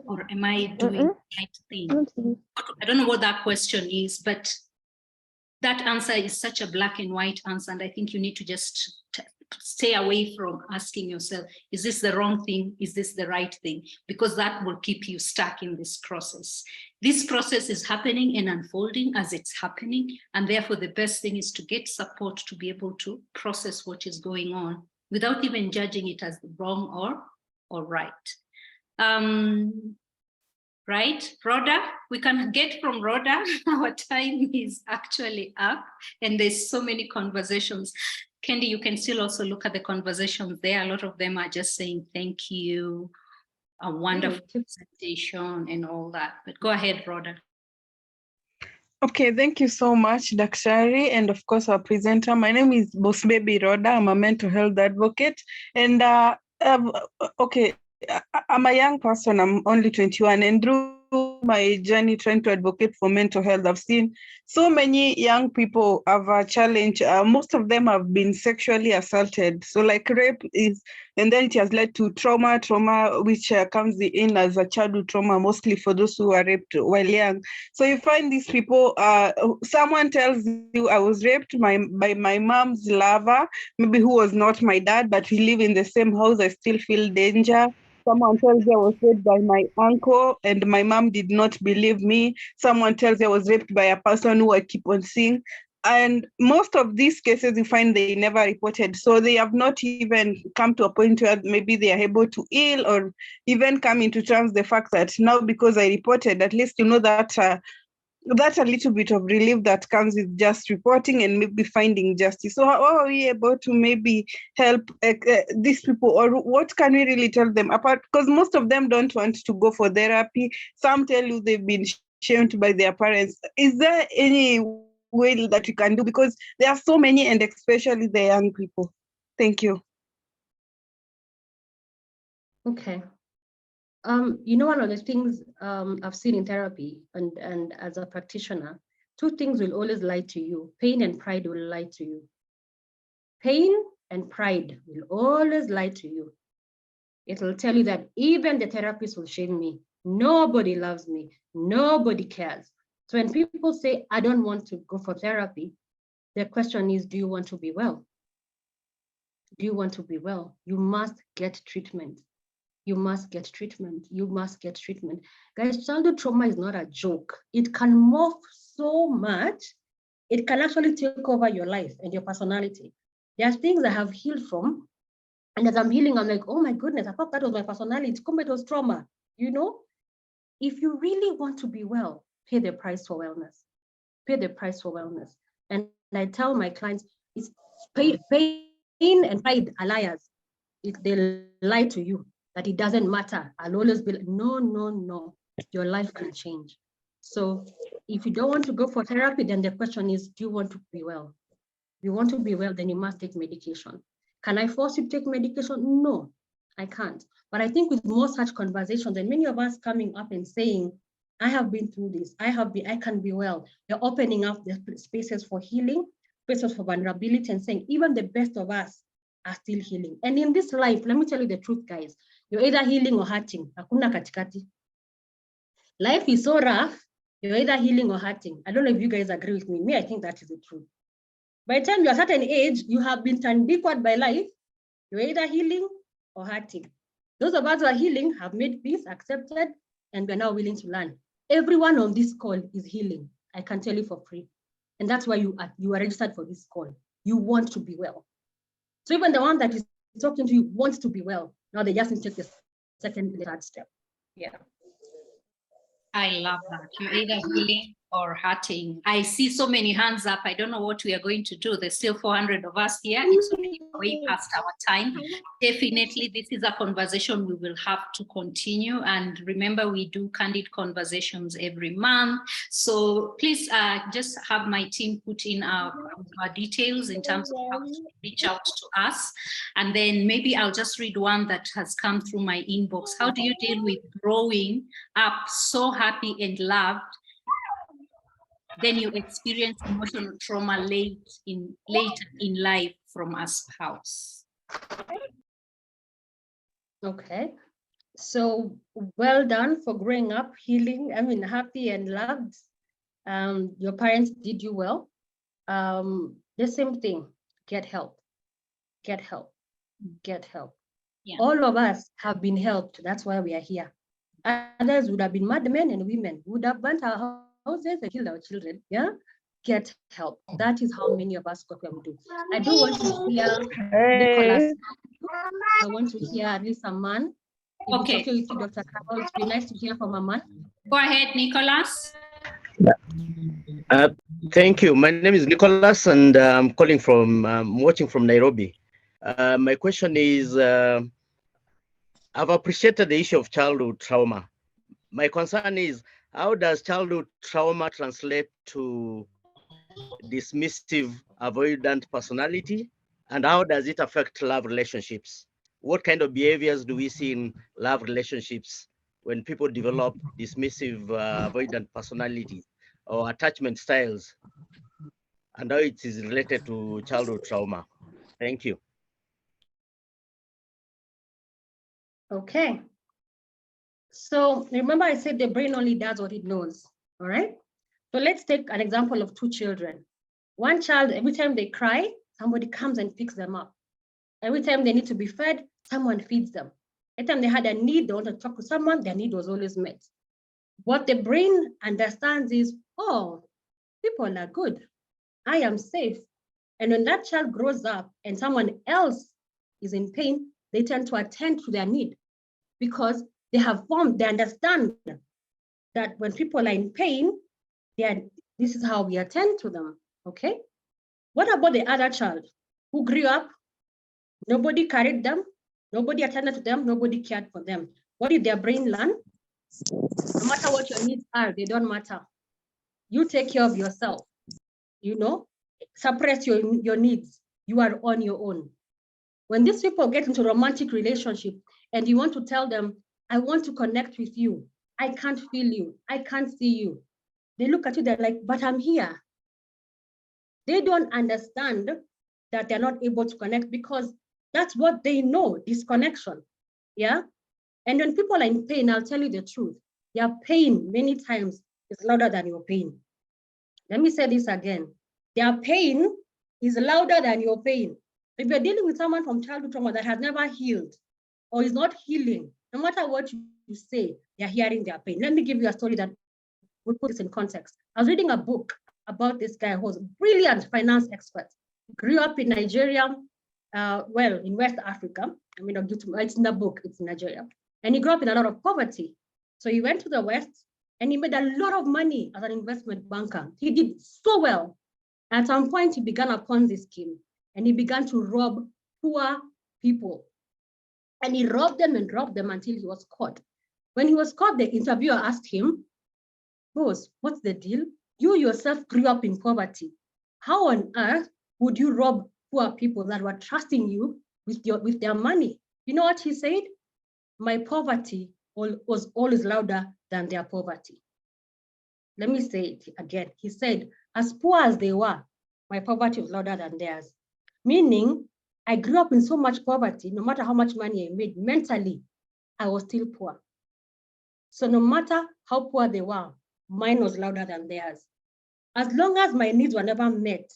Or am I doing the right thing? I don't know what that question is, but that answer is such a black and white answer. And I think you need to just stay away from asking yourself, is this the wrong thing? Is this the right thing? Because that will keep you stuck in this process. This process is happening and unfolding as it's happening. And therefore, the best thing is to get support to be able to process what is going on without even judging it as wrong or right. Right, Rhoda, we can get from Rhoda. Our time is actually up and there's so many conversations. Kendi, you can still also look at the conversations there. A lot of them are just saying thank you, a wonderful presentation and all that. But go ahead, Rhoda. Okay, thank you so much, Daktari, and of course our presenter. My name is Boss Baby Rhoda. I'm a mental health advocate. And okay, I'm a young person. I'm only 21, and through my journey trying to advocate for mental health, I've seen so many young people have a challenge. Most of them have been sexually assaulted. So like rape is, and then it has led to trauma, which comes in as a childhood trauma, mostly for those who are raped while young. So you find these people, someone tells you, I was raped by my mom's lover, maybe who was not my dad, but we live in the same house, I still feel danger. Someone tells you I was raped by my uncle and my mom did not believe me. Someone tells you I was raped by a person who I keep on seeing. And most of these cases, you find they never reported. So they have not even come to a point where maybe they are able to heal or even come into terms the fact that now because I reported, at least you know that that's a little bit of relief that comes with just reporting and maybe finding justice. So how are we able to maybe help these people, or what can we really tell them apart? Because most of them don't want to go for therapy. Some tell you they've been shamed by their parents. Is there any way that we can do? Because there are so many, and especially the young people. Thank you. Okay. You know, one of the things I've seen in therapy and as a practitioner, two things will always lie to you. Pain and pride will lie to you. Pain and pride will always lie to you. It will tell you that even the therapist will shame me. Nobody loves me. Nobody cares. So when people say, I don't want to go for therapy, the question is, do you want to be well? Do you want to be well? You must get treatment. You must get treatment. You must get treatment. Guys, childhood trauma is not a joke. It can morph so much. It can actually take over your life and your personality. There are things I have healed from. And as I'm healing, I'm like, oh my goodness, I thought that was my personality. It was trauma. You know, if you really want to be well, pay the price for wellness. Pay the price for wellness. And I tell my clients, it's pain and pride are liars. They lie to you. That it doesn't matter. I'll always be like, no. Your life can change. So if you don't want to go for therapy, then the question is, do you want to be well? If you want to be well, then you must take medication. Can I force you to take medication? No, I can't. But I think with more such conversations, and many of us coming up and saying, I have been through this, I can be well. They're opening up the spaces for healing, spaces for vulnerability, and saying, even the best of us are still healing. And in this life, let me tell you the truth, guys. You're either healing or hurting. Hakuna katikati. Life is so rough, you're either healing or hurting. I don't know if you guys agree with me. Me, I think that is the truth. By the time you're a certain age, you have been turned backward by life. You're either healing or hurting. Those of us who are healing have made peace, accepted, and we're now willing to learn. Everyone on this call is healing. I can tell you for free. And that's why you are registered for this call. You want to be well. So even the one that is talking to you wants to be well. Now they just need to take the second and third step. Yeah. I love that. You're either healing or hurting? I see so many hands up. I don't know what we are going to do. There's still 400 of us here. It's already way past our time. Definitely, this is a conversation we will have to continue. And remember, we do Candid Conversations every month. So please just have my team put in our details in terms of how to reach out to us. And then maybe I'll just read one that has come through my inbox. How do you deal with growing up so happy and loved, then you experience emotional trauma later in life from a spouse? Okay, so well done for growing up, healing, happy and loved. Your parents did you well. The same thing, get help, get help, get help. Yeah. All of us have been helped. That's why we are here. Others would have been madmen and women, would have burnt our houses and killed our children. Yeah, get help. That is how many of us got what we do. I do want to hear Nicholas. I want to hear at least a man. If it's okay with you, Dr. Carol, it'd be nice to hear from a man. Go ahead, Nicholas. Thank you. My name is Nicholas, and I'm calling from, watching from Nairobi. My question is, I've appreciated the issue of childhood trauma. My concern is, how does childhood trauma translate to dismissive, avoidant personality? And how does it affect love relationships? What kind of behaviors do we see in love relationships when people develop dismissive, avoidant personality or attachment styles, and how it is related to childhood trauma? Thank you. Okay. So remember I said the brain only does what it knows, all right? So let's take an example of two children. One child, every time they cry, somebody comes and picks them up. Every time they need to be fed, someone feeds them. Every time they had a need, they want to talk to someone, their need was always met. What the brain understands is, oh, people are good. I am safe. And when that child grows up and someone else is in pain, they tend to attend to their need because they understand that when people are in pain, this is how we attend to them, okay? What about the other child who grew up, nobody carried them, nobody attended to them, nobody cared for them? What did their brain learn? No matter what your needs are, they don't matter. You take care of yourself, suppress your needs. You are on your own. When these people get into romantic relationship and you want to tell them, I want to connect with you, I can't feel you, I can't see you. They look at you, they're like, but I'm here. They don't understand that they're not able to connect because that's what they know, disconnection, yeah? And when people are in pain, I'll tell you the truth. Their pain many times is louder than your pain. Let me say this again. Their pain is louder than your pain. If you're dealing with someone from childhood trauma that has never healed or is not healing, no matter what you say, they're hearing their pain. Let me give you a story that will put this in context. I was reading a book about this guy who was a brilliant finance expert. He grew up in Nigeria, in West Africa. It's in the book, it's in Nigeria. And he grew up in a lot of poverty. So he went to the West and he made a lot of money as an investment banker. He did so well. At some point, he began a Ponzi scheme and he began to rob poor people. And he robbed them until he was caught. When he was caught, the interviewer asked him, boss, what's the deal? You yourself grew up in poverty. How on earth would you rob poor people that were trusting you with their money? You know what he said? My poverty was always louder than their poverty. Let me say it again. He said, as poor as they were, my poverty was louder than theirs. Meaning, I grew up in so much poverty, no matter how much money I made, mentally, I was still poor. So no matter how poor they were, mine was louder than theirs. As long as my needs were never met,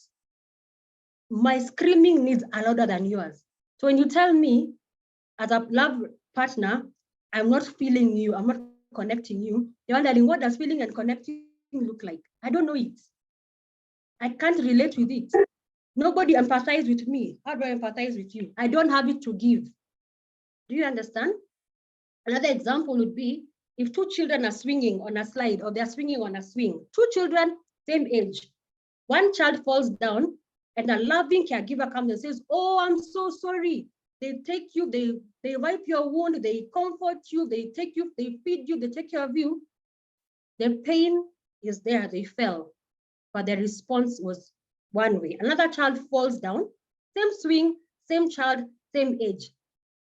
my screaming needs are louder than yours. So when you tell me, as a love partner, I'm not feeling you, I'm not connecting you, you're wondering, what does feeling and connecting look like? I don't know it. I can't relate with it. Nobody empathizes with me. How do I empathize with you? I don't have it to give. Do you understand? Another example would be, If two children are swinging on a slide or they're swinging on a swing, two children, same age, one child falls down and a loving caregiver comes and says, oh, I'm so sorry. They take you, they wipe your wound, they comfort you, they take you, they feed you, they take care of you. The pain is there, they fell, but the response was one way. Another child falls down, same swing, same child, same age.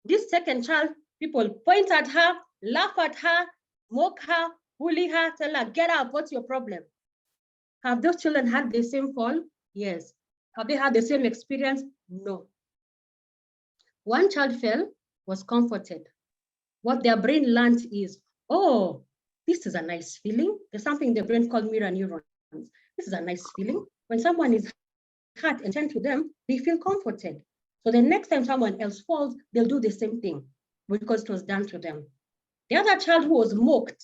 This second child, people point at her, laugh at her, mock her, bully her, tell her, get up, what's your problem? Have those children had the same fall? Yes. Have they had the same experience? No. One child fell, was comforted. What their brain learned is, oh, this is a nice feeling. There's something in the brain called mirror neurons. This is a nice feeling. When someone is hurt and tend to them, they feel comforted. So the next time someone else falls, they'll do the same thing because it was done to them. The other child who was mocked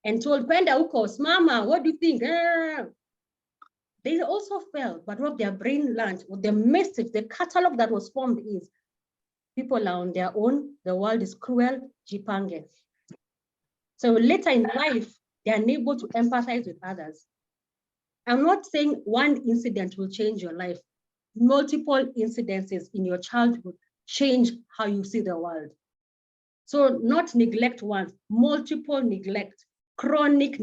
and told, Kwenda ukos, mama, what do you think? They also fell, but what their brain learned, what the message, the catalog that was formed is, people are on their own, the world is cruel, jipange. So later in life, they are unable to empathize with others. I'm not saying one incident will change your life. Multiple incidences in your childhood change how you see the world. So not neglect once, multiple neglect, chronic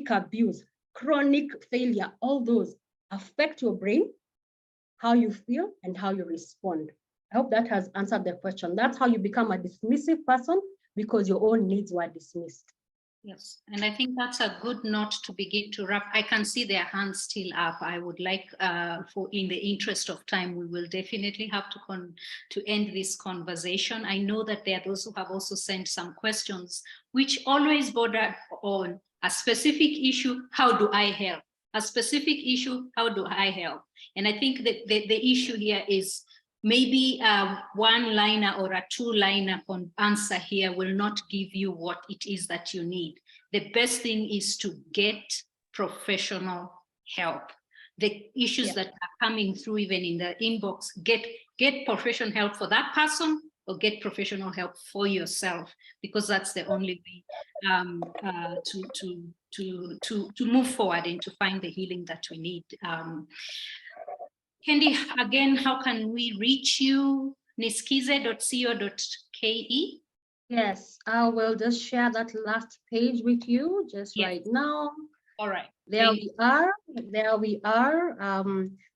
abuse, chronic failure, all those affect your brain, how you feel and how you respond. I hope that has answered the question. That's how you become a dismissive person, because your own needs were dismissed. Yes, and I think that's a good note to begin to wrap. I can see their hands still up. I would like, in the interest of time, we will definitely have to end this conversation. I know that there are those who have also sent some questions, which always border on a specific issue. How do I help? A specific issue. How do I help? And I think that the issue here is, maybe a one-liner or a two-liner answer here will not give you what it is that you need. The best thing is to get professional help. The issues that are coming through, even in the inbox, get professional help for that person, or get professional help for yourself, because that's the only way to move forward and to find the healing that we need. Kendi, again, how can we reach you? Niskize.co.ke? Yes, I will just share that last page with you just right now. All right. There we are.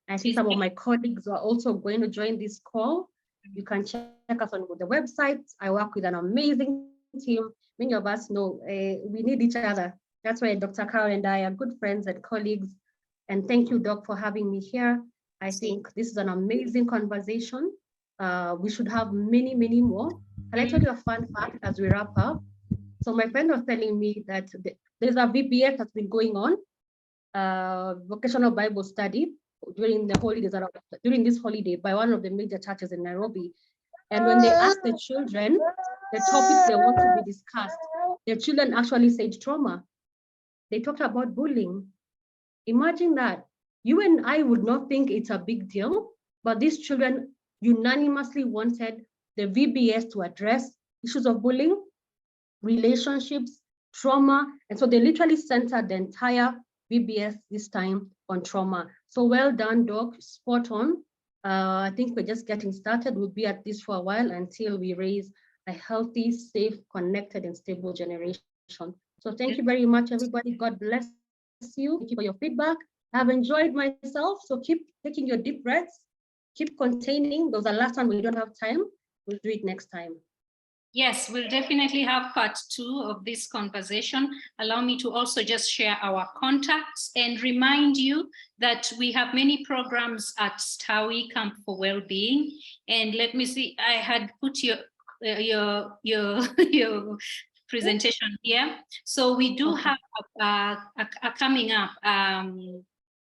I see some of my colleagues are also going to join this call. You can check us on the website. I work with an amazing team. Many of us know we need each other. That's why Dr. Carl and I are good friends and colleagues. And thank you, Doc, for having me here. I think this is an amazing conversation. We should have many, many more. Can I tell you a fun fact as we wrap up? So my friend was telling me that there's a VBS that's been going on, vocational Bible study during the holidays, during this holiday by one of the major churches in Nairobi. And when they asked the children the topics they want to be discussed, the children actually said trauma. They talked about bullying. Imagine that. You and I would not think it's a big deal, but these children unanimously wanted the VBS to address issues of bullying, relationships, trauma. And so they literally centered the entire VBS this time on trauma. So well done, Doc, spot on. I think we're just getting started. We'll be at this for a while until we raise a healthy, safe, connected, and stable generation. So thank you very much, everybody. God bless you. Thank you for your feedback. I've enjoyed myself, so keep taking your deep breaths, keep containing. Those are last time we don't have time. We'll do it next time. Yes, we'll definitely have part 2 of this conversation. Allow me to also just share our contacts and remind you that we have many programs at Stawi Camp for Wellbeing. And let me see, I had put your presentation here. So we do have a coming up,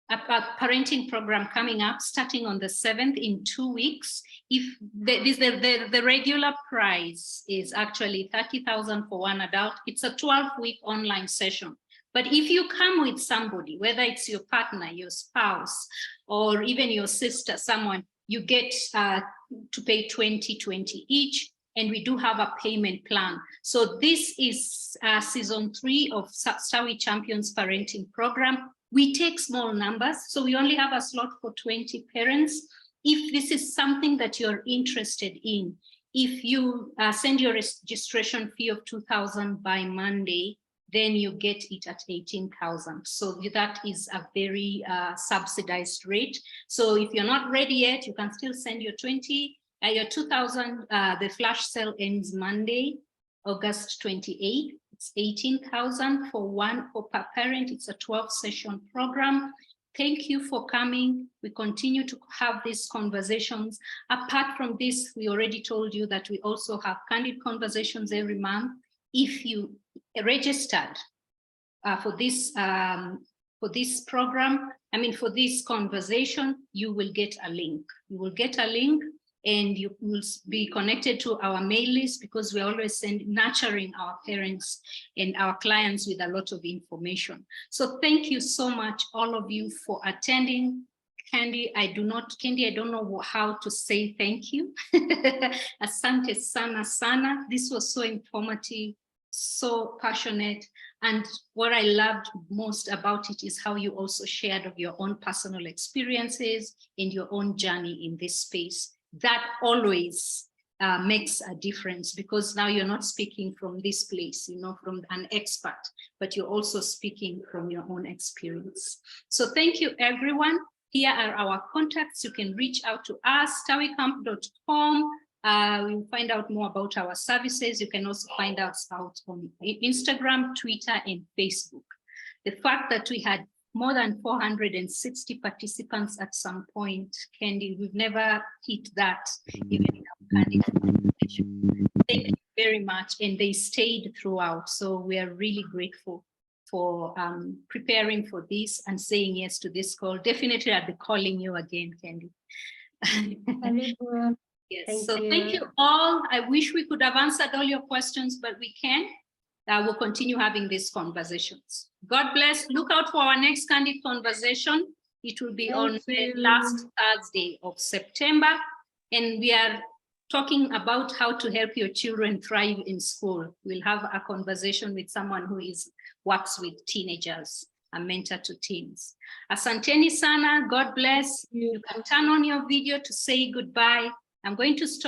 a parenting program coming up starting on the 7th in 2 weeks. If the regular price is actually 30,000 for one adult, it's a 12-week online session. But if you come with somebody, whether it's your partner, your spouse, or even your sister, someone, you get to pay 20 each. and we do have a payment plan. So this is season 3 of Stawi Champions Parenting Program. We take small numbers, so we only have a slot for 20 parents. If this is something that you're interested in, if you send your registration fee of 2,000 by Monday, then you get it at 18,000. So that is a very subsidized rate. So if you're not ready yet, you can still send your 2,000. The flash sale ends Monday, August 28th. It's 18,000 for per parent. It's a 12-session program. Thank you for coming. We continue to have these conversations. Apart from this, we already told you that we also have Candid Conversations every month. If you registered for this program, for this conversation, you will get a link. You will get a link and you will be connected to our mail list, because we always nurturing our parents and our clients with a lot of information. So thank you so much, all of you, for attending. Kendi, I don't know how to say thank you. Asante sana sana. This was so informative, so passionate. And what I loved most about it is how you also shared of your own personal experiences and your own journey in this space. That always makes a difference, because now you're not speaking from this place, from an expert, but you're also speaking from your own experience. So thank you, everyone. Here are our contacts. You can reach out to us, stawicamp.com. You'll find out more about our services. You can also find us out on Instagram, Twitter, and Facebook. The fact that we had more than 460 participants at some point, Kendi, we've never hit that, even in our Candid Conversation. Thank you very much. And they stayed throughout. So we are really grateful for preparing for this and saying yes to this call. Definitely I'll be calling you again, Kendi. Yes, thank you all. I wish we could have answered all your questions, but we can. We'll continue having these conversations. God bless. Look out for our next Candid Conversation. It will be on the last Thursday of September. And we are talking about how to help your children thrive in school. We'll have a conversation with someone who works with teenagers, a mentor to teens. Asanteni sana. God bless. You can turn on your video to say goodbye. I'm going to stop.